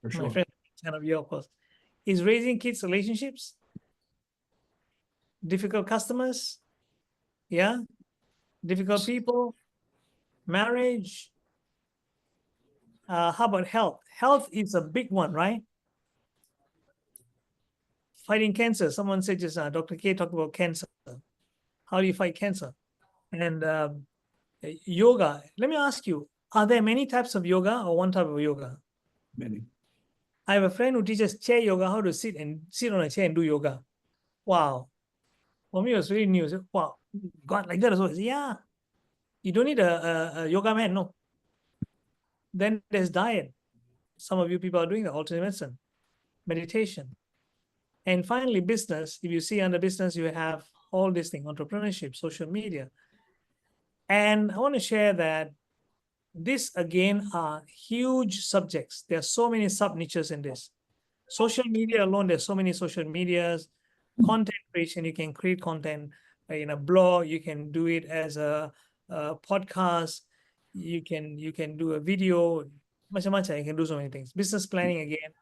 For sure. My friend, kind of, yeah, of course. Is raising kids relationships? Difficult customers? Yeah. Difficult people? Marriage? How about health? Health is a big one, right? Fighting cancer. Someone said just Dr. K talked about cancer. How do you fight cancer? And yoga. Let me ask you, are there many types of yoga or one type of yoga? Many. I have a friend who teaches chair yoga, how to sit on a chair and do yoga. Wow. For me, it was really new. So, wow, God, like that as well. I said, yeah. You don't need a yoga mat, no. Then there's diet. Some of you people are doing the alternate medicine, meditation. And finally, business. If you see under business, you have all these things, entrepreneurship, social media. And I want to share that this, again, are huge subjects. There are so many sub-niches in this. Social media alone, there's so many social medias. Content creation, you can create content in a blog, you can do it as a podcast, you can do a video, much, you can do so many things. Business planning again.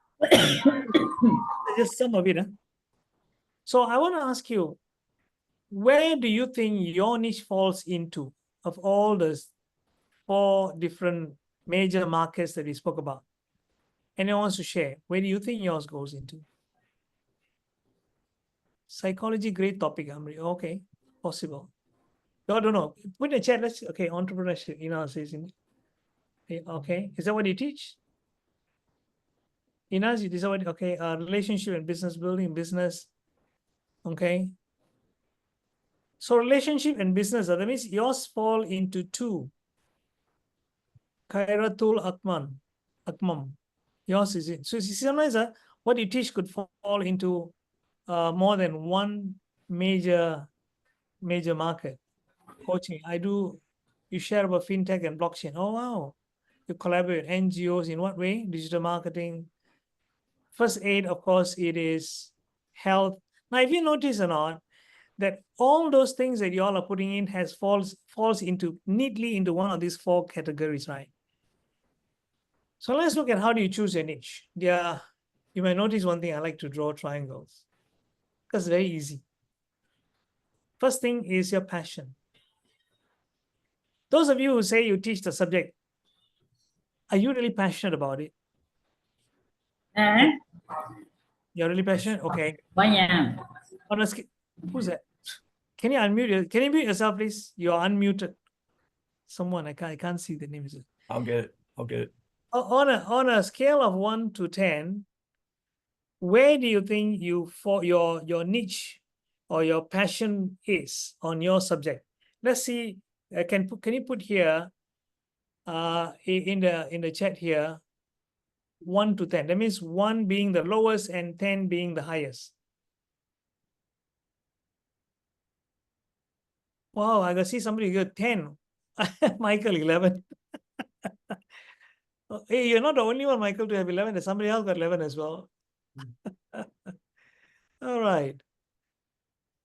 Just some of it. So I want to ask you, where do you think your niche falls into of all the 4 different major markets that we spoke about? Anyone wants to share? Where do you think yours goes into? Psychology, great topic, Amri. Okay, possible. No, don't know. Put in the chat. Let's okay. Entrepreneurship. Says in. Okay, is that what you teach? Is that what? Okay, relationship and business building, business. Okay. So relationship and business. That means yours fall into 2. Khairatul Akmam. Yours is it. So sometimes what you teach could fall into more than one major market. Coaching. You share about fintech and blockchain. Oh, wow. You collaborate with NGOs in what way? Digital marketing. First aid, of course, it is health. Now, if you notice or not, that all those things that you all are putting in falls neatly into one of these 4 categories, right? So let's look at how do you choose your niche. Yeah, you might notice one thing. I like to draw triangles because it's very easy. First thing is your passion. Those of you who say you teach the subject, are you really passionate about it? You're really passionate? Okay. Banyak. Who's that? Can you unmute? Can you mute yourself, please? You're unmuted. Someone I can't see the name. I'll get it. I'll get it. On a scale of 1 to 10, where do you think your niche or your passion is on your subject? Let's see. Can you put here in the chat here 1 to 10? That means 1 being the lowest and 10 being the highest. Wow, I can see somebody got 10. Michael 11. Hey, you're not the only one, Michael, to have 11. There's somebody else got 11 as well. All right.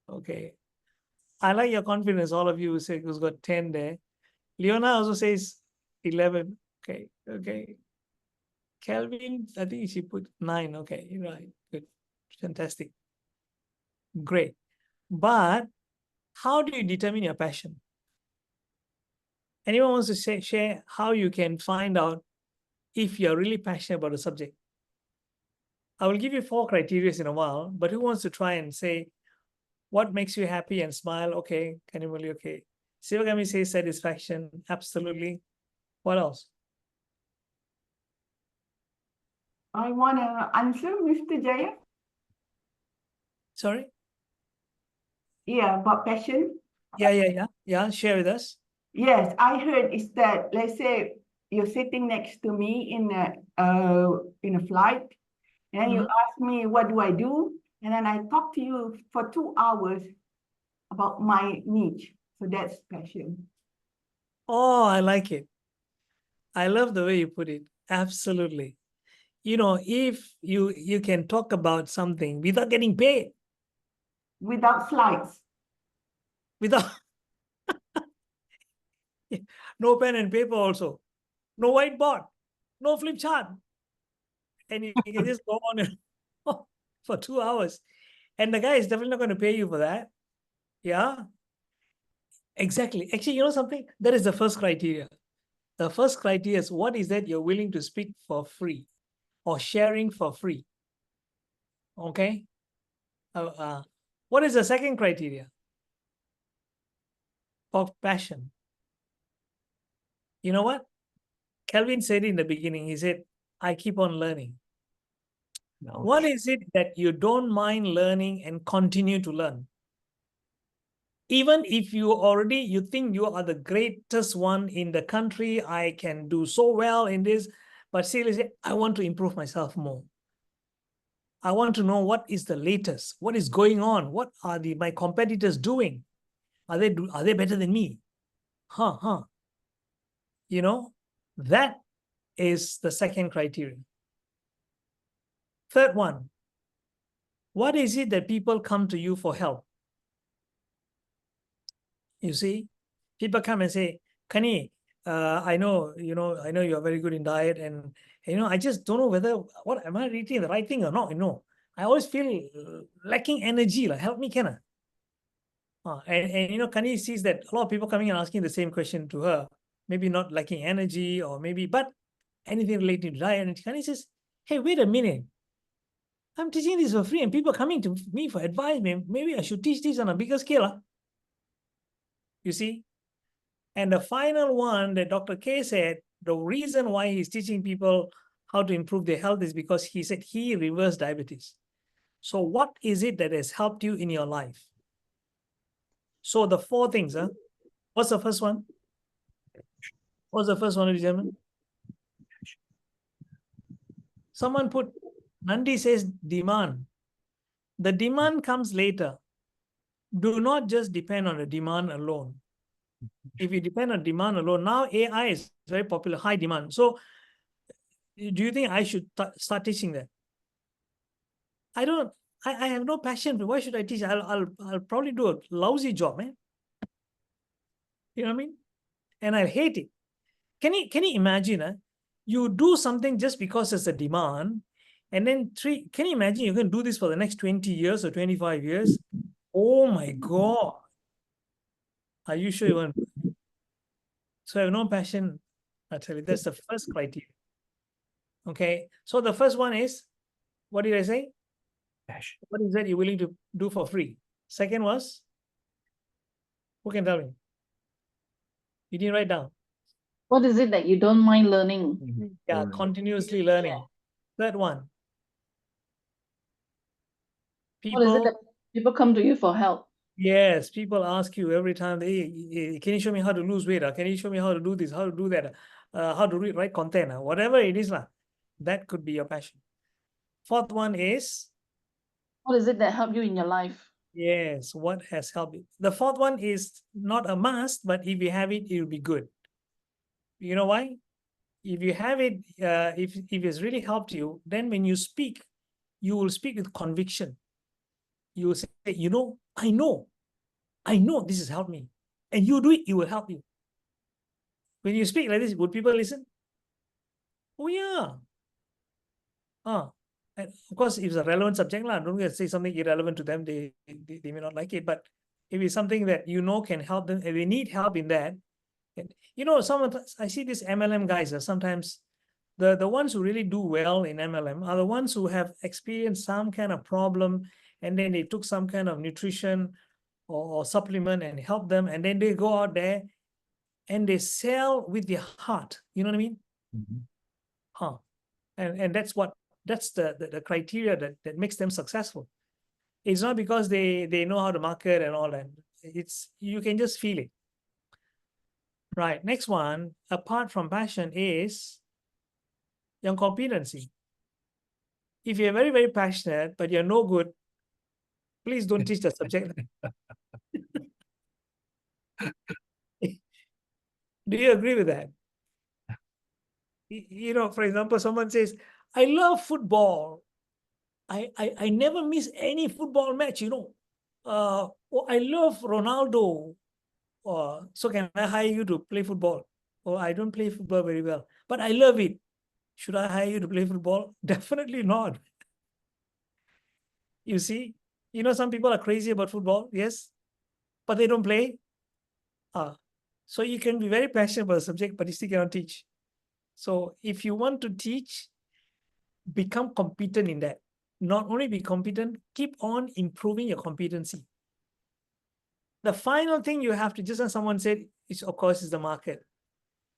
Okay. I like your confidence, all of you who say who's got 10 there. Leona also says 11. Okay. Okay. Kelvin, I think she put 9. Okay. Right. Good. Fantastic. Great. But how do you determine your passion? Anyone wants to share how you can find out if you're really passionate about a subject? I will give you 4 criteria in a while, but who wants to try and say what makes you happy and smile? Okay. Kanimali, okay. Sivagami says satisfaction. Absolutely. What else? I want to answer, Mr. Jaya. Sorry? Yeah, about passion. Yeah. Share with us. Yes, I heard is that, let's say you're sitting next to me in a flight, and you ask me, what do I do? And then I talk to you for 2 hours about my niche. So that's passion. Oh, I like it. I love the way you put it. Absolutely. You know, if you can talk about something without getting paid. Without slides. Without no pen and paper also. No whiteboard. No flip chart. And you can just go on for 2 hours. And the guy is definitely not going to pay you for that. Yeah. Exactly. Actually, you know something? That is the first criteria. The first criteria is what is that you're willing to speak for free or sharing for free. Okay. What is the second criteria of passion? You know what? Kelvin said in the beginning, he said, I keep on learning. No. What is it that you don't mind learning and continue to learn? Even if you think you are the greatest one in the country, I can do so well in this, but still you say, I want to improve myself more. I want to know what is the latest, what is going on, what are my competitors doing? Are they better than me? You know, that is the second criteria. Third one, what is it that people come to you for help? You see, people come and say, Kani, I know you're very good in diet, and I just don't know whether am I eating the right thing or not. I always feel lacking energy. Like, help me, can I? And Kani sees that a lot of people coming and asking the same question to her, maybe not lacking energy or maybe, but anything related to diet. And Kani says, hey, wait a minute. I'm teaching this for free and people coming to me for advice. Maybe I should teach this on a bigger scale. You see? And the final one that Dr. K said, the reason why he's teaching people how to improve their health is because he said he reversed diabetes. So what is it that has helped you in your life? So the 4 things, What's the first one? What's the first one, ladies and gentlemen? Someone put, Nandi says demand. The demand comes later. Do not just depend on the demand alone. If you depend on demand alone, now AI is very popular, high demand. So do you think I should start teaching that? I have no passion. Why should I teach? I'll probably do a lousy job, man. You know what I mean? And I hate it. Can you imagine? You do something just because there's a demand, and then can you imagine you're going to do this for the next 20 years or 25 years? Oh my God. Are you sure you want? So I have no passion. I tell you, that's the first criteria. Okay. So the first one is, what did I say? Passion. What is that you're willing to do for free? Second was, who can tell me? You didn't write down. What is it that you don't mind learning? Yeah, Learning. continuously learning. Third one. What is it People, that people come to you for help? yes, people ask you every time, hey, can you show me how to lose weight? Can you show me how to do this, how to do that? How to write content? Whatever it is, that could be your passion. Fourth one is, What is it that helped you in your life? yes, what has helped you? The fourth one is not a must, but if you have it, it will be good. You know why? If you have it, if it's really helped you, then when you speak, you will speak with conviction. You will say, you know this has helped me. And you do it, it will help you. When you speak like this, would people listen? Oh, yeah. And of course, if it's a relevant subject, don't say something irrelevant to them, they may not like it. But if it's something that you know can help them, if they need help in that, and I see these MLM guys, sometimes the ones who really do well in MLM are the ones who have experienced some kind of problem, and then they took some kind of nutrition or supplement and help them, and then they go out there and they sell with their heart. You know what I mean? Mhm. And that's the criteria that makes them successful. It's not because they know how to market and all that. It's, you can just feel it. Right. Next one, apart from passion, is your competency. If you're very, very passionate, but you're no good, please don't teach the subject. Do you agree with that? For example, someone says, I love football. I never miss any football match, or I love Ronaldo. So can I hire you to play football? Or I don't play football very well, but I love it. Should I hire you to play football? Definitely not. You see, some people are crazy about football, yes, but they don't play. So you can be very passionate about the subject, but you still cannot teach. So if you want to teach, become competent in that. Not only be competent, keep on improving your competency. The final thing you have to, just as someone said, is of course is the market.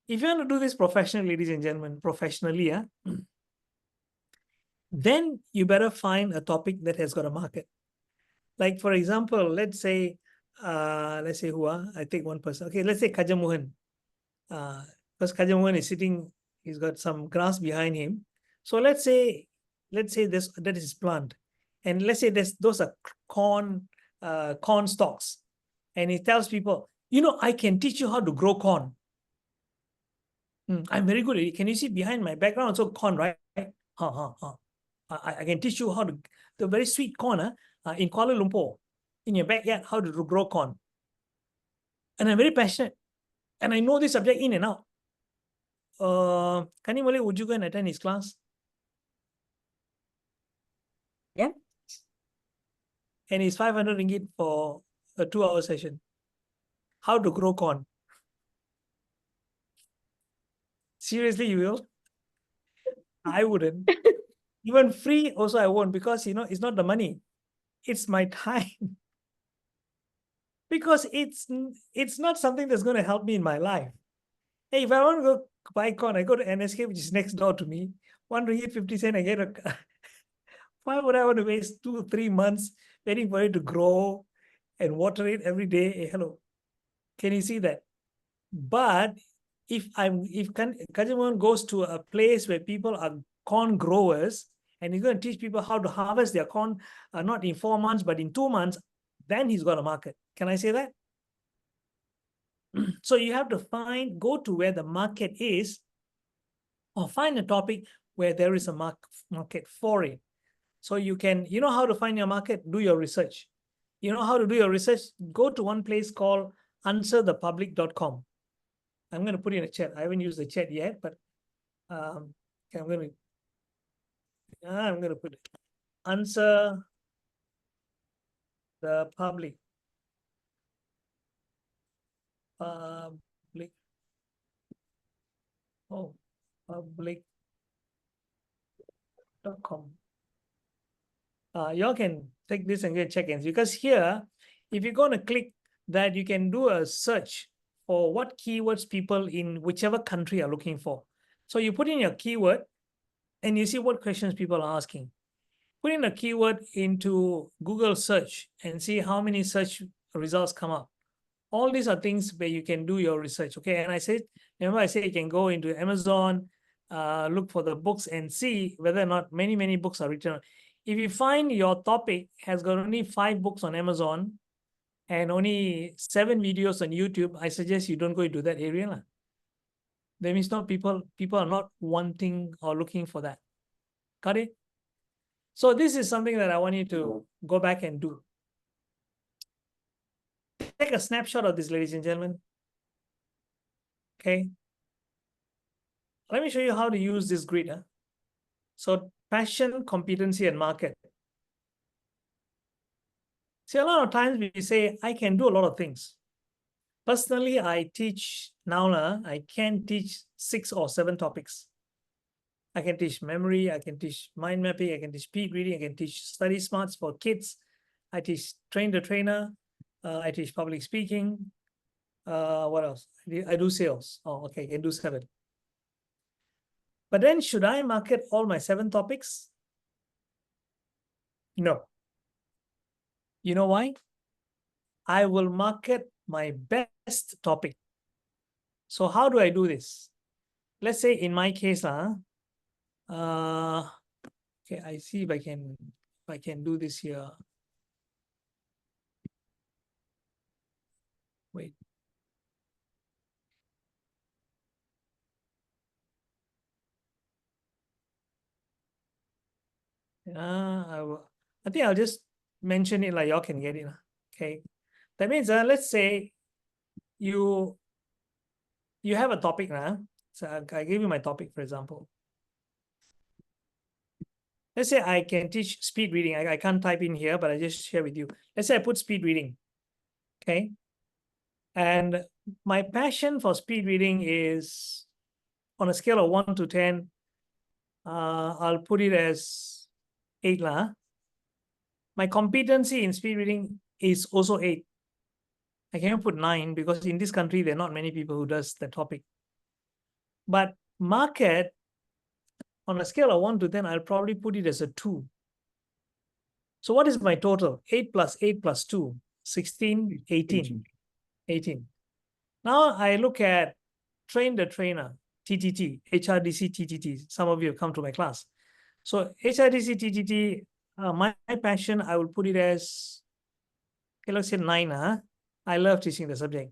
If you want to do this professionally, ladies and gentlemen, professionally, then you better find a topic that has got a market. Like, for example, let's say who I take one person. Okay, let's say Kajamohan. Because Kajamohan is sitting, he's got some grass behind him. So let's say this, that is his plant. And let's say those are corn stalks. And he tells people, I can teach you how to grow corn. I'm very good at it. Can you see behind my background also corn, right? I can teach you how to, the very sweet corn in Kuala Lumpur, in your backyard, how to grow corn. And I'm very passionate. And I know this subject in and out. Kani Malay, would you go and attend his class? Yeah. And it's 500 ringgit for a 2-hour session. How to grow corn. Seriously, you will? I wouldn't. Even free also I won't, because it's not the money. It's my time. Because it's not something that's going to help me in my life. Hey, if I want to go buy corn, I go to NSK, which is next door to me. 1 ringgit 50 cents, I get a. Why would I want to waste 2-3 months waiting for it to grow and water it every day? Hey, hello. Can you see that? But if Kajamohan goes to a place where people are corn growers, and he's going to teach people how to harvest their corn, not in 4 months, but in 2 months, then he's got a market. Can I say that? So you have to go to where the market is, or find a topic where there is a market for it. So you can, how to find your market, do your research. You know how to do your research? Go to one place called answerthepublic.com. I'm going to put it in a chat. I haven't used the chat yet, but I'm going to put it. Answer the public. Public.com. Y'all can take this and get check-ins, because here If you're going to click that, you can do a search for what keywords people in whichever country are looking for. So you put in your keyword and you see what questions people are asking. Put in a keyword into Google search and see how many search results come up. All these are things where you can do your research. Okay. And I said, remember I said you can go into Amazon, look for the books and see whether or not many books are written. If you find your topic has got only 5 books on Amazon and only 7 videos on YouTube, I suggest you don't go into that area. That means not people are not wanting or looking for that. Got it? So this is something that I want you to go back and do. Take a snapshot of this, ladies and gentlemen. Okay. Let me show you how to use this grid. So passion, competency, and market. See, a lot of times we say, I can do a lot of things. Personally, I teach now, I can teach 6 or 7 topics. I can teach memory, I can teach mind mapping, I can teach speed reading, I can teach study smarts for kids. I teach train the trainer, I teach public speaking. What else? I do sales. Oh, okay, I can do 7. But then should I market all my 7 topics? No. You know why? I will market my best topic. So how do I do this? Let's say in my case, okay, I see if I can do this here. Wait. I think I'll just mention it like y'all can get it. Okay. That means let's say you have a topic now. So I give you my topic, for example. Let's say I can teach speed reading. I can't type in here, but I just share with you. Let's say I put speed reading. Okay. And my passion for speed reading is on a scale of 1 to 10. I'll put it as 8 lah. My competency in speed reading is also 8. I can't put 9 because in this country, there are not many people who does the topic. But market, on a scale of 1 to 10, I'll probably put it as a 2. So what is my total? 8 plus 8 plus 2, 16, 18. 18. Now I look at Train the Trainer, TTT, HRDC TTT. Some of you have come to my class. So HRDC TTT, my passion, I will put it as, okay, let's say 9. I love teaching the subject.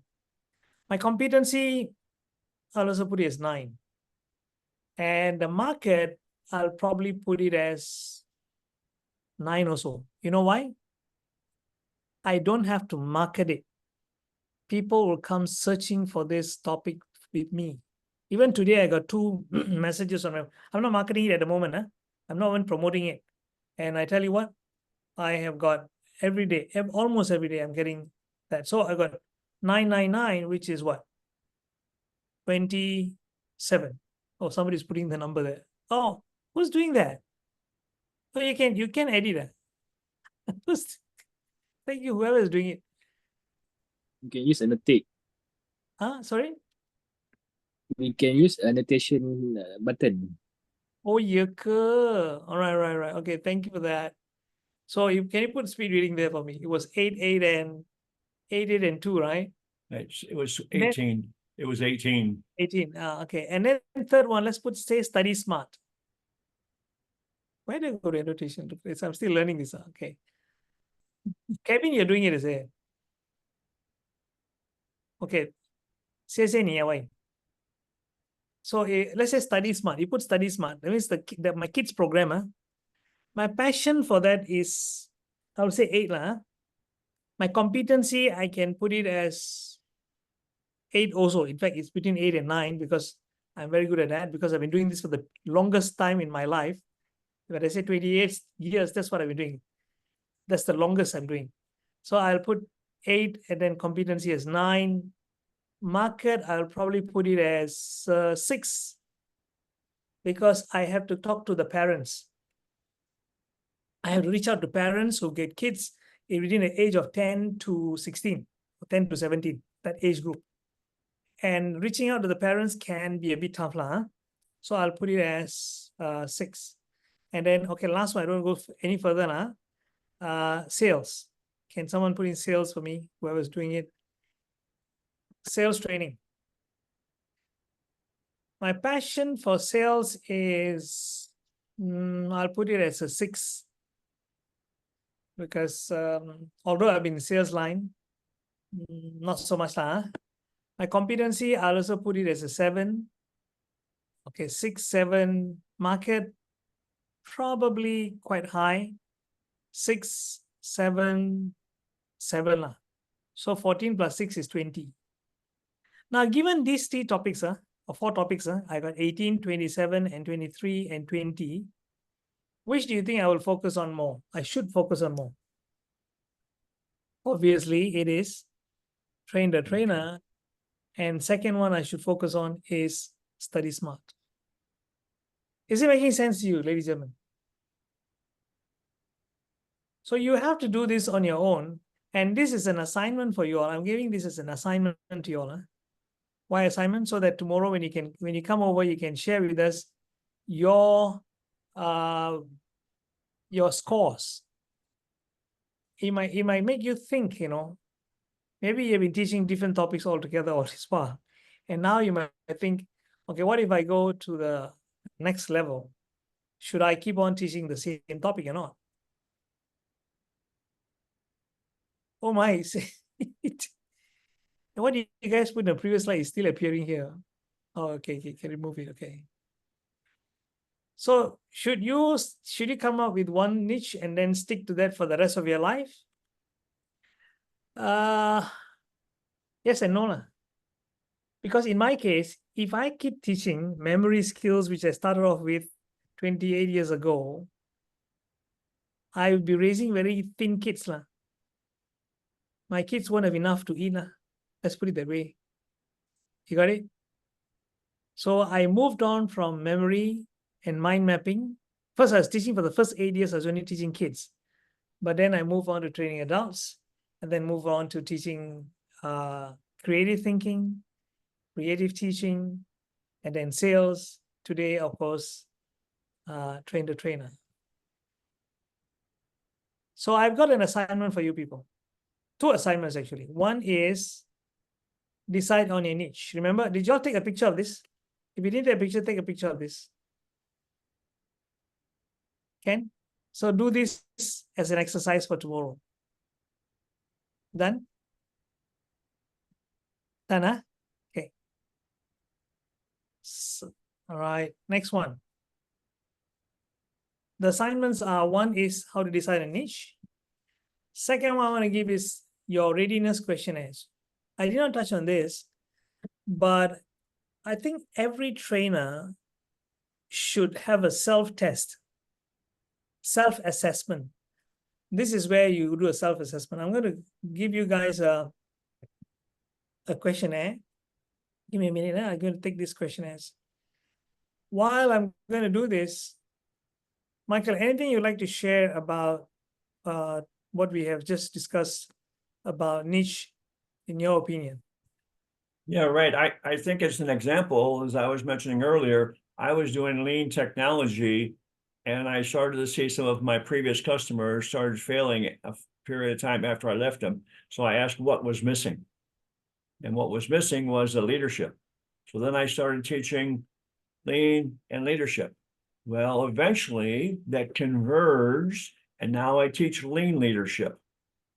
My competency, I'll also put it as 9. And the market, I'll probably put it as 9 also. You know why? I don't have to market it. People will come searching for this topic with me. Even today, I got 2 messages on my, I'm not marketing it at the moment. I'm not even promoting it. And I tell you what, I have got every day, almost every day, I'm getting that. So I got 999, which is what? 27. Oh, somebody's putting the number there. Oh, who's doing that? Oh, you can edit that. Thank you, whoever is doing it. You can use annotate. Sorry? We can use annotation button. Oh, yeah. All right. Okay, thank you for that. So can you put speed reading there for me? It was 8 and 2, right? It was 18. It was 18. 18. Okay. And then third one, let's say study smart. Where do I go to annotation? I'm still learning this. Okay. Kevin, you're doing it, is it? Okay. Say So let's say study smart. You put study smart. That means my kids program. My passion for that is, I would say 8 lah. My competency, I can put it as 8 also. In fact, it's between 8 and 9 because I'm very good at that because I've been doing this for the longest time in my life. When I say 28 years, that's what I've been doing. That's the longest I'm doing. So I'll put 8 and then competency as 9. Market, I'll probably put it as 6 because I have to talk to the parents. I have to reach out to parents who get kids within the age of 10 to 16, 10 to 17, that age group. And reaching out to the parents can be a bit tough, huh? So I'll put it as 6. And then, okay, last one, I don't go any further now. Sales. Can someone put in sales for me, whoever's doing it? Sales training. My passion for sales is, I'll put it as a 6. Because although I've been in sales line, not so much. My competency, I'll also put it as a 7. Okay, 6, 7. Market, probably quite high. 6, 7, 7. So 14 plus 6 is 20. Now, given these 3 topics, or 4 topics, I got 18, 27, and 23, and 20. Which do you think I will focus on more? I should focus on more. Obviously, it is train the trainer. And second one I should focus on is study smart. Is it making sense to you, ladies and gentlemen? So you have to do this on your own. And this is an assignment for you all. I'm giving this as an assignment to you all. Why assignment? So that tomorrow when you come over, you can share with us your scores. It might make you think, maybe you've been teaching different topics altogether all this while. And now you might think, okay, what if I go to the next level? Should I keep on teaching the same topic or not? Oh my, what did you guys put in the previous slide is still appearing here. Oh, okay, can remove it, okay. So should you come up with one niche and then stick to that for the rest of your life? Yes and no. Because in my case, if I keep teaching memory skills, which I started off with 28 years ago, I will be raising very thin kids. My kids won't have enough to eat. Let's put it that way. You got it? So I moved on from memory and mind mapping. First, I was teaching for the first 8 years, I was only teaching kids. But then I moved on to training adults, and then move on to teaching creative thinking, creative teaching, and then sales. Today, of course, train the trainer. So I've got an assignment for you people. 2 assignments, actually. One is decide on your niche. Remember, did y'all take a picture of this? If you didn't take a picture, take a picture of this. Okay? So do this as an exercise for tomorrow. Done? Done, huh? Okay. So, all right, next one. The assignments are, one is how to decide a niche. Second one I want to give is your readiness questionnaires. I did not touch on this, but I think every trainer should have a self-test, self-assessment. This is where you do a self-assessment. I'm going to give you guys a questionnaire. Give me a minute. I'm going to take these questionnaires. While I'm going to do this, Michael, anything you'd like to share about what we have just discussed about niche, in your opinion? Yeah, right. I think it's an example, as I was mentioning earlier, I was doing lean technology, and I started to see some of my previous customers started failing a period of time after I left them. So I asked what was missing. And what was missing was the leadership. So then I started teaching lean and leadership. Well, eventually that converged, and now I teach lean leadership.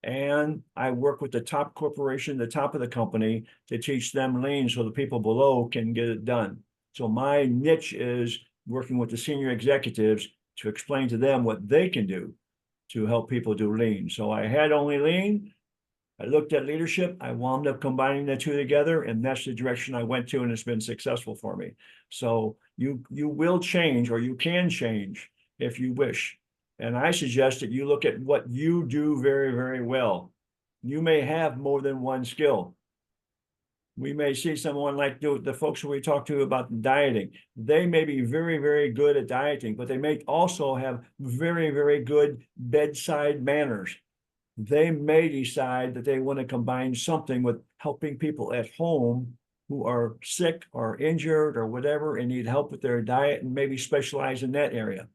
And I work with the top corporation, the top of the company, to teach them lean so the people below can get it done. So my niche is working with the senior executives to explain to them what they can do to help people do lean. So I had only lean. I looked at leadership. I wound up combining the 2 together, and that's the direction I went to, and it's been successful for me. So you will change, or you can change if you wish. And I suggest that you look at what you do very, very well. You may have more than one skill. We may see someone like the folks who we talk to about dieting. They may be very, very good at dieting, but they may also have very, very good bedside manners. they may decide that they want to combine something with helping people at home who are sick or injured or whatever and need help with their diet and maybe specialize in that area.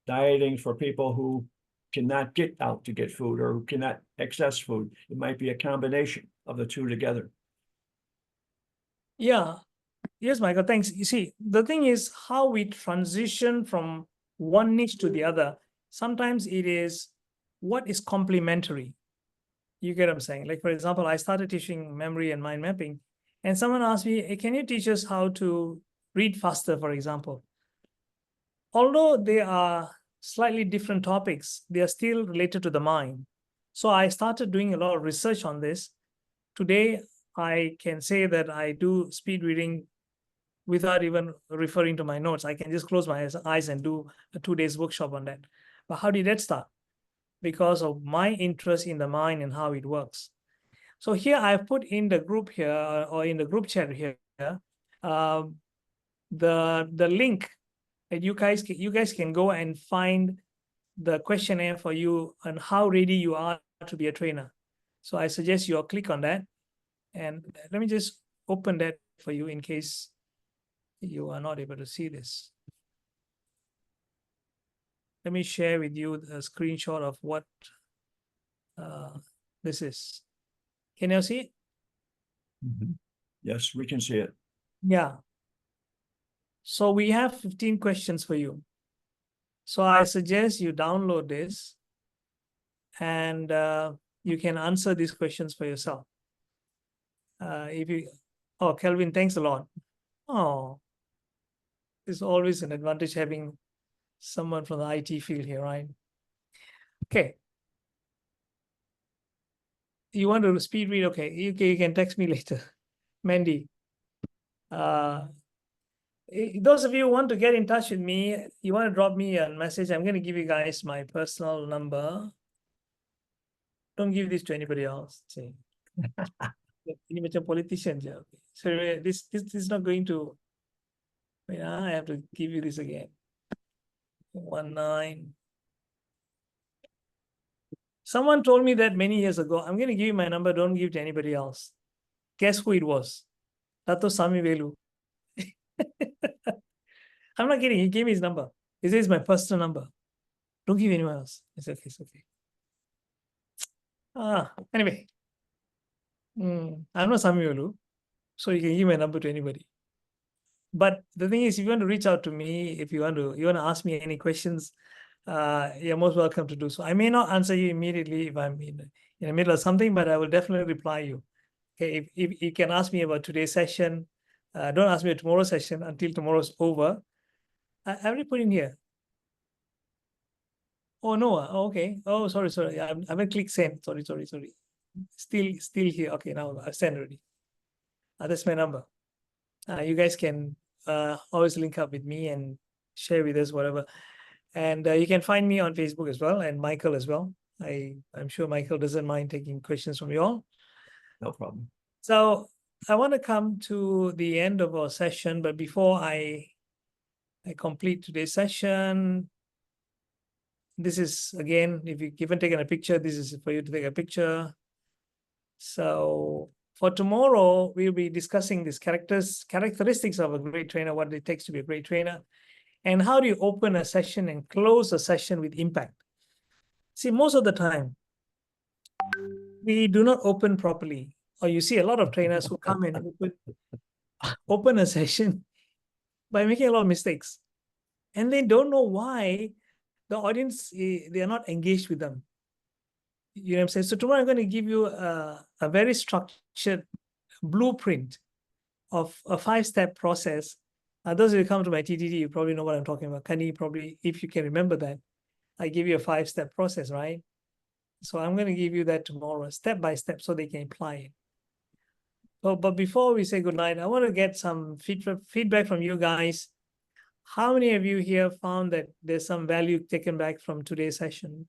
Dieting for people who cannot get out to get food or who cannot access food. It might be a combination of the two together. Yeah. Yes, Michael, thanks. You see, the thing is how we transition from one niche to the other. Sometimes it is what is complementary. You get what I'm saying? Like, for example, I started teaching memory and mind mapping, and someone asked me, hey, can you teach us how to read faster, for example? Although they are slightly different topics, they are still related to the mind. So I started doing a lot of research on this. Today, I can say that I do speed reading without even referring to my notes. I can just close my eyes and do a 2 days workshop on that. But how did that start? Because of my interest in the mind and how it works. So here I've put in the group here or in the group chat here, the link that you guys can go and find the questionnaire for you on how ready you are to be a trainer. So I suggest you all click on that, and let me just open that for you in case you are not able to see this. Let me share with you a screenshot of what this is. Can you see it? Yes, we can see it. Yeah. So we have 15 questions for you. So I suggest you download this and you can answer these questions for yourself. Oh, Kelvin, thanks a lot. Oh, it's always an advantage having someone from the IT field here, right? Okay. You want to speed read? Okay, you can text me later. Mandy. Those of you who want to get in touch with me, you want to drop me a message. I'm going to give you guys my personal number. Don't give this to anybody else. See. Ini macam politician je. So this is not going to. Wait, I have to give you this again. 19. Someone told me that many years ago. I'm going to give you my number. Don't give to anybody else. Guess who it was? Dato Sami Velu. I'm not kidding. He gave me his number. He says my personal number. Don't give anyone else. It's okay. It's okay. Anyway. I'm not Sami Velu, so you can give my number to anybody. But the thing is, if you want to reach out to me, if you want to ask me any questions, you're most welcome to do so. I may not answer you immediately if I'm in the middle of something, but I will definitely reply you. Okay, if you can ask me about today's session, don't ask me about tomorrow's session until tomorrow's over. I already put in here. Oh no, okay. Oh, sorry. I haven't clicked send. Sorry. Still here. Okay, now I've sent already. That's my number. You guys can always link up with me and share with us whatever. And you can find me on Facebook as well, and Michael as well. I'm sure Michael doesn't mind taking questions from you all. No problem. So I want to come to the end of our session, but before I complete today's session, this is, again, if you've even taken a picture, this is for you to take a picture. So for tomorrow, we'll be discussing these characteristics of a great trainer, what it takes to be a great trainer, and how do you open a session and close a session with impact. See, most of the time, we do not open properly, or you see a lot of trainers who come and open a session by making a lot of mistakes, and they don't know why the audience, they are not engaged with them. You know what I'm saying? So tomorrow I'm going to give you a very structured blueprint of a 5-step process. Those of you who come to my TTT, you probably know what I'm talking about. Kani, probably, if you can remember that, I give you a 5-step process, right? So I'm going to give you that tomorrow, step by step, so they can apply it. But before we say goodnight, I want to get some feedback from you guys. How many of you here found that there's some value taken back from today's session?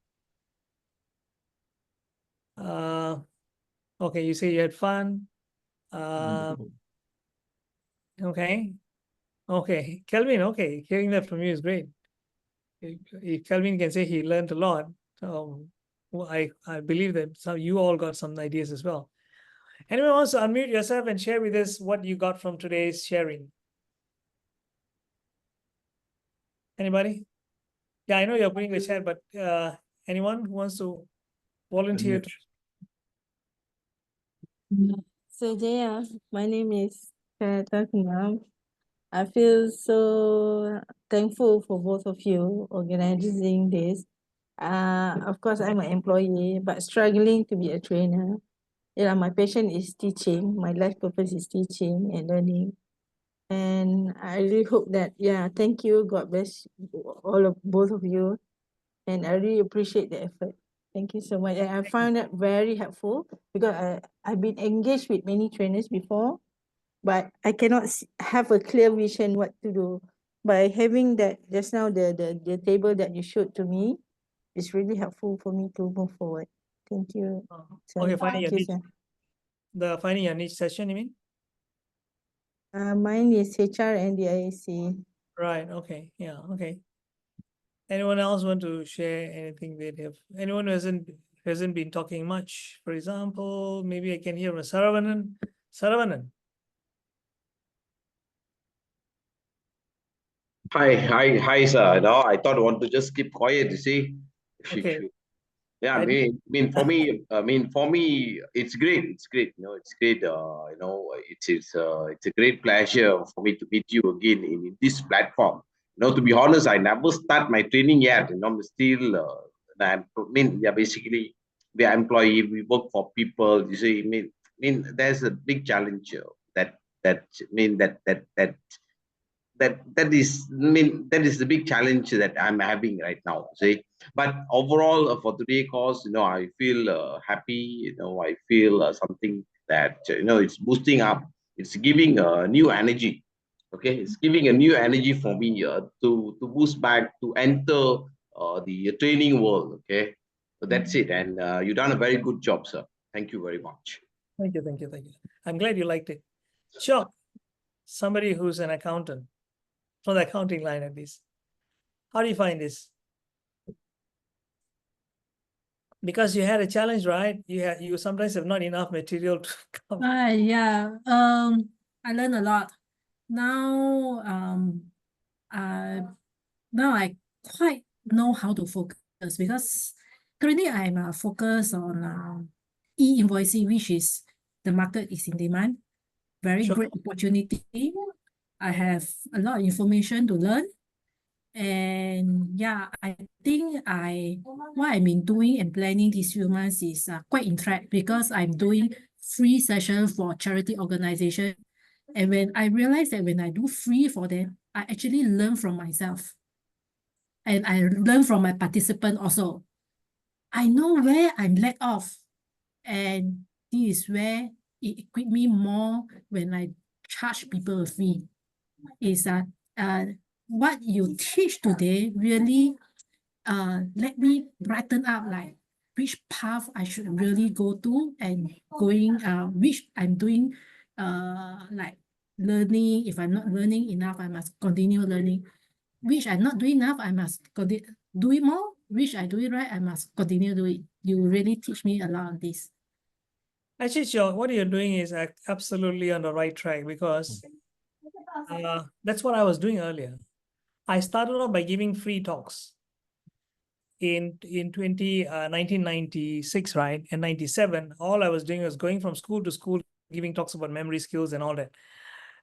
Okay, you say you had fun. Okay. Kelvin, okay, hearing that from you is great. If Kelvin can say he learned a lot, Well, I believe that some you all got some ideas as well. Anyone wants to unmute yourself and share with us what you got from today's sharing? Anybody? Yeah, I know you're putting the chat, but anyone who wants to volunteer? So Jaya, my name is Khairatan Imam. I feel so thankful for both of you organizing this. Of course, I'm an employee, but struggling to be a trainer. Yeah, my passion is teaching. My life purpose is teaching and learning. And I really hope that, yeah, thank you. God bless all of both of you. And I really appreciate the effort. Thank you so much. And I found that very helpful because I've been engaged with many trainers before, but I cannot have a clear vision what to do. By having that just now the table that you showed to me is really helpful for me to move forward. Thank you. Okay, finding your Thank you, niche. sir. The finding your niche session, you mean? Mine is HR and the IAC. Right, okay, yeah, okay. Anyone else want to share anything they have? Anyone who hasn't been talking much? For example, maybe I can hear from Saravanan. Saravanan. Hi, sir. No, I thought I want to just keep quiet, you see. Okay. Yeah, I mean, for me, it's great. It's great. You know, it's great. You know, it's a great pleasure for me to meet you again in this platform. You know, to be honest, I never start my training yet. You know, I'm still, yeah, basically, we are employee. We work for people. You see, I mean, there's a big challenge that is the big challenge that I'm having right now. See, but overall for today course, you know, I feel happy. You know, I feel something that you know it's boosting up. It's giving a new energy. Okay, it's giving a new energy for me to boost back to enter the training world. Okay, so that's it. And you've done a very good job, sir. Thank you very much. Thank you, thank you, thank you. I'm glad you liked it. Sure. Somebody who's an accountant, from the accounting line at least. How do you find this? Because you had a challenge, right? You sometimes have not enough material to come. Yeah. I learned a lot. Now, now I quite know how to focus because currently I'm focused on e-invoicing, which is the market is in demand. Very Sure. great opportunity. I have a lot of information to learn. And yeah, I think what I've been doing and planning these few months is quite in track because I'm doing free sessions for charity organization. And when I realize that when I do free for them, I actually learn from myself. And I learn from my participant also. I know where I'm let off. And this is where it equipped me more when I charge people a fee. Is that what you teach today really let me brighten up like which path I should really go to and going which I'm doing like learning. If I'm not learning enough, I must continue learning. Which I'm not doing enough, I must do it more. Which I do it right, I must continue do it. You really teach me a lot of this. Actually, sure, what you're doing is absolutely on the right track because that's what I was doing earlier. I started off by giving free talks in 1996, right? And 97, all I was doing was going from school to school, giving talks about memory skills and all that.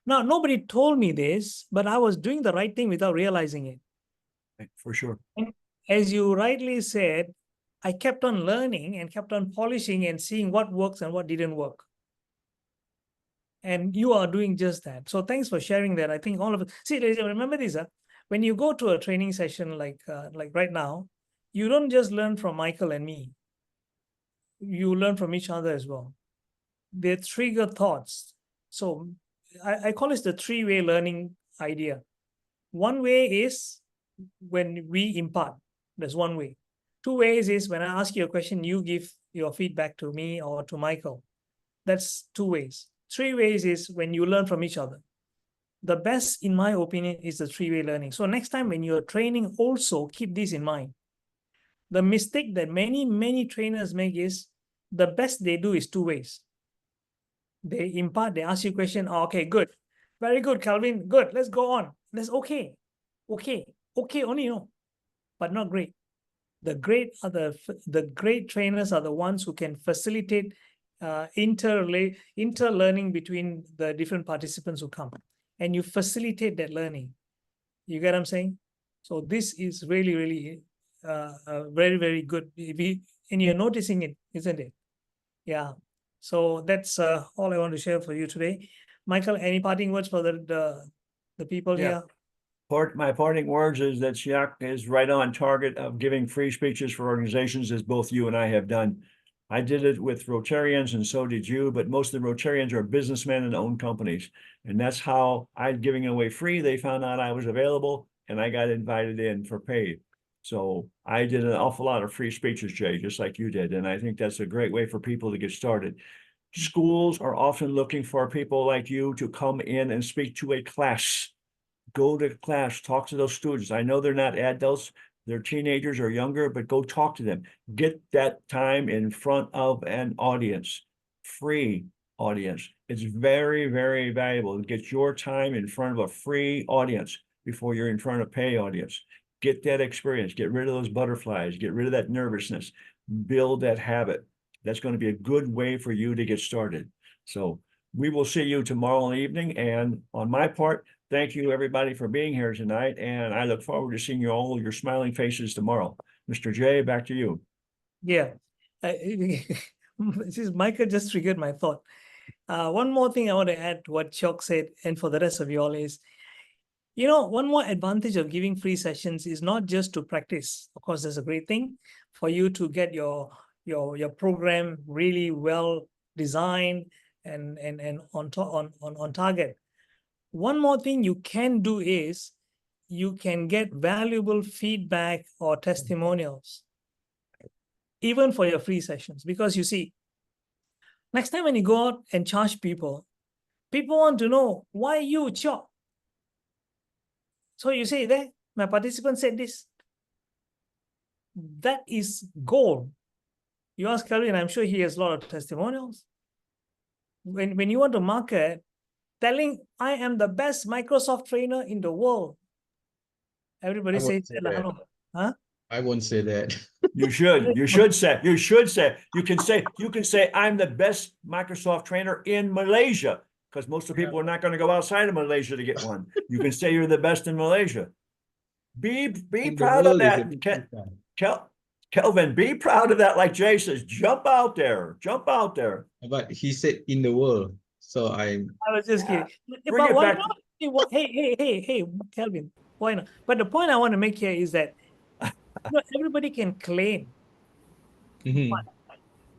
Now, nobody told me this, but I was doing the right thing without realizing it. For sure. And as you rightly said, I kept on learning and kept on polishing and seeing what works and what didn't work. And you are doing just that. So thanks for sharing that. I think all of it. See, remember this, when you go to a training session like right now, you don't just learn from Michael and me. You learn from each other as well. They trigger thoughts. So I call this the three-way learning idea. One way is when we impart. That's one way. Two ways is when I ask you a question, you give your feedback to me or to Michael. That's two ways. Three ways is when you learn from each other. The best, in my opinion, is the three-way learning. So next time when you're training, also keep this in mind. the mistake that many trainers make is the best they do is two ways. They impart, they ask you a question. Oh, okay, good. Very good, Calvin. Good. Let's go on. That's okay. Okay. Okay, only but not great. The great are the great trainers are the ones who can facilitate inter-learning between the different participants who come, and you facilitate that learning. You get what I'm saying? So this is really very, very good. And you're noticing it, isn't it? Yeah. So that's all I want to share for you today. Michael, any parting words for the people here? My parting words is that Siak is right on target of giving free speeches for organizations, as both you and I have done. I did it with Rotarians, and so did you, but most of the Rotarians are businessmen and own companies. And that's how I'm giving away free. They found out I was available, and I got invited in for paid. So I did an awful lot of free speeches, Jay, just like you did. And I think that's a great way for people to get started. Schools are often looking for people like you to come in and speak to a class. Go to class, talk to those students. I know they're not adults, they're teenagers or younger, but go talk to them. Get that time in front of an audience, free audience. It's very, very valuable to get your time in front of a free audience before you're in front of a pay audience. Get that experience, get rid of those butterflies, get rid of that nervousness, build that habit. That's going to be a good way for you to get started. So we will see you tomorrow evening. And on my part, thank you everybody for being here tonight. And I look forward to seeing you all, your smiling faces tomorrow. Mr. J, back to you. Yeah. Michael just triggered my thought. One more thing I want to add to what Chok said, and for the rest of you all is, one more advantage of giving free sessions is not just to practice. Of course, that's a great thing for you to get your program really well designed and on target. One more thing you can do is you can get valuable feedback or testimonials, even for your free sessions. Because you see, next time when you go out and charge people want to know why you Chok. So you say, there, my participant said this. That is gold. You ask Calvin, I'm sure he has a lot of testimonials. When you want to market, telling I am the best Microsoft trainer in the world. Everybody says that. Huh? I won't say that. You should say, you can say I'm the best Microsoft trainer in Malaysia, because most of the people are not going to go outside of Malaysia to get one. You can say you're the best in Malaysia. Be proud of that. Kelvin, be proud of that. Like Jay says, jump out there. But he said in the world. So I was just kidding. Bring But it why back. not? Hey, Kelvin, why not? But the point I want to make here is that everybody can claim. But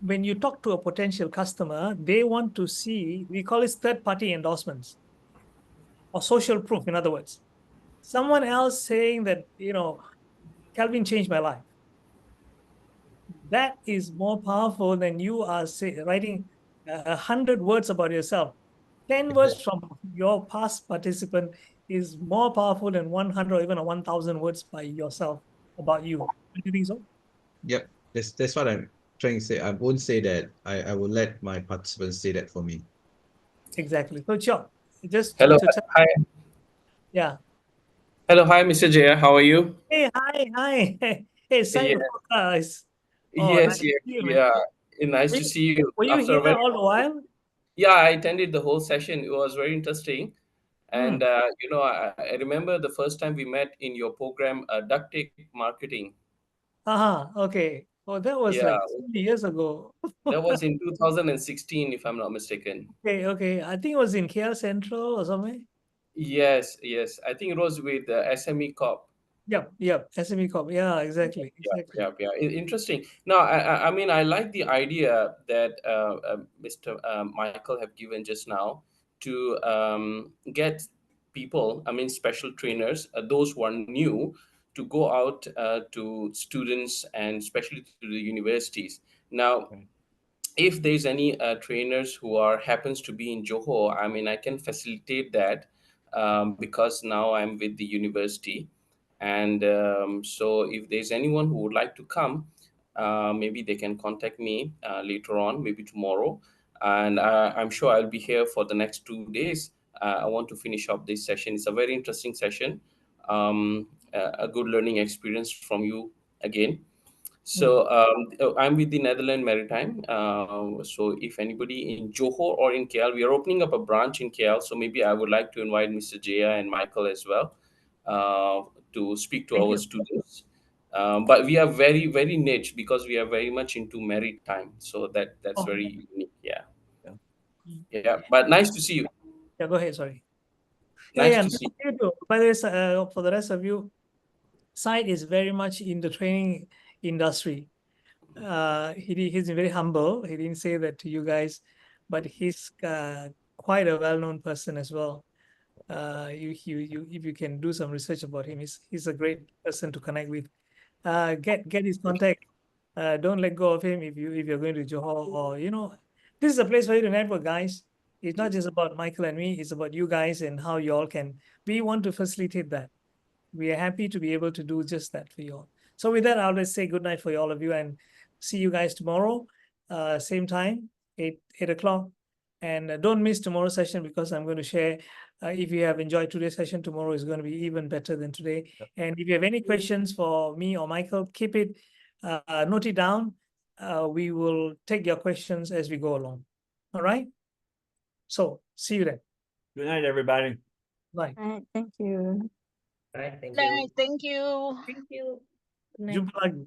when you talk to a potential customer, they want to see, we call it third-party endorsements or social proof, in other words. Someone else saying that, Calvin changed my life. That is more powerful than you are writing 100 words about yourself. 10 words from your past participant is more powerful than 100 or even 1,000 words by yourself about you. Do you think so? Yep, that's what I'm trying to say. I won't say that. I will let my participants say that for me. Exactly. So, Chok, just Hello, to hi. Yeah. Hello, hi, Mr. Jaya. How are you? Hey, hi. Hey, Simon. Guys. Yes, yeah. Nice to see you. Were you after a here very- all the while? Yeah, I attended the whole session. It was very interesting. And, I remember the first time we met in your program, Duct Tape Marketing. Okay. Oh, that was Yeah. like 20 years ago. That was in 2016, if I'm not mistaken. Okay. I think it was in KL Central or somewhere. Yes. I think it was with SME Corp. Yep. SME Corp. Yeah, exactly. Yeah. Interesting. No, I mean, I like the idea that Mr. Michael have given just now to get people, I mean, special trainers, those who are new, to go out to students and especially to the universities. Now, if there's any trainers who happens to be in Johor, I mean, I can facilitate that because now I'm with the university. And so if there's anyone who would like to come, maybe they can contact me later on, maybe tomorrow. And I'm sure I'll be here for the next 2 days. I want to finish up this session. It's a very interesting session, a good learning experience from you again. So I'm with the Netherlands Maritime. So if anybody in Johor or in KL, we are opening up a branch in KL. So maybe I would like to invite Mr. Jaya and Michael as well to speak to Thank our you. students. But we are very, very niche because we are very much into maritime. So that's Oh, very unique. Yeah. Yeah. Yeah. But nice to see you. yeah, go ahead. Sorry. Yeah, Nice yeah. to nice see to see you too. By the way, for the rest of you, Syed is very much in the training industry. He's very humble. He didn't say that to you guys, but he's quite a well-known person as well. If you can do some research about him, he's a great person to connect with. Get his contact. Don't let go of him if you're going to Johor, or this is a place for you to network, guys. It's not just about Michael and me, it's about you guys and how you all can. We want to facilitate that. We are happy to be able to do just that for you all. So with that, I'll just say good night for all of you and see you guys tomorrow, same time, 8 o'clock. And don't miss tomorrow's session, because I'm going to share, if you have enjoyed today's session, tomorrow is going to be even better than today. And if you have any questions for me or Michael, keep it, note it down. We will take your questions as we go along. All right? So see you then. Good night, everybody. Bye. Thank you. Right, thank you. Nice, thank you. Thank you. Jumpa lagi.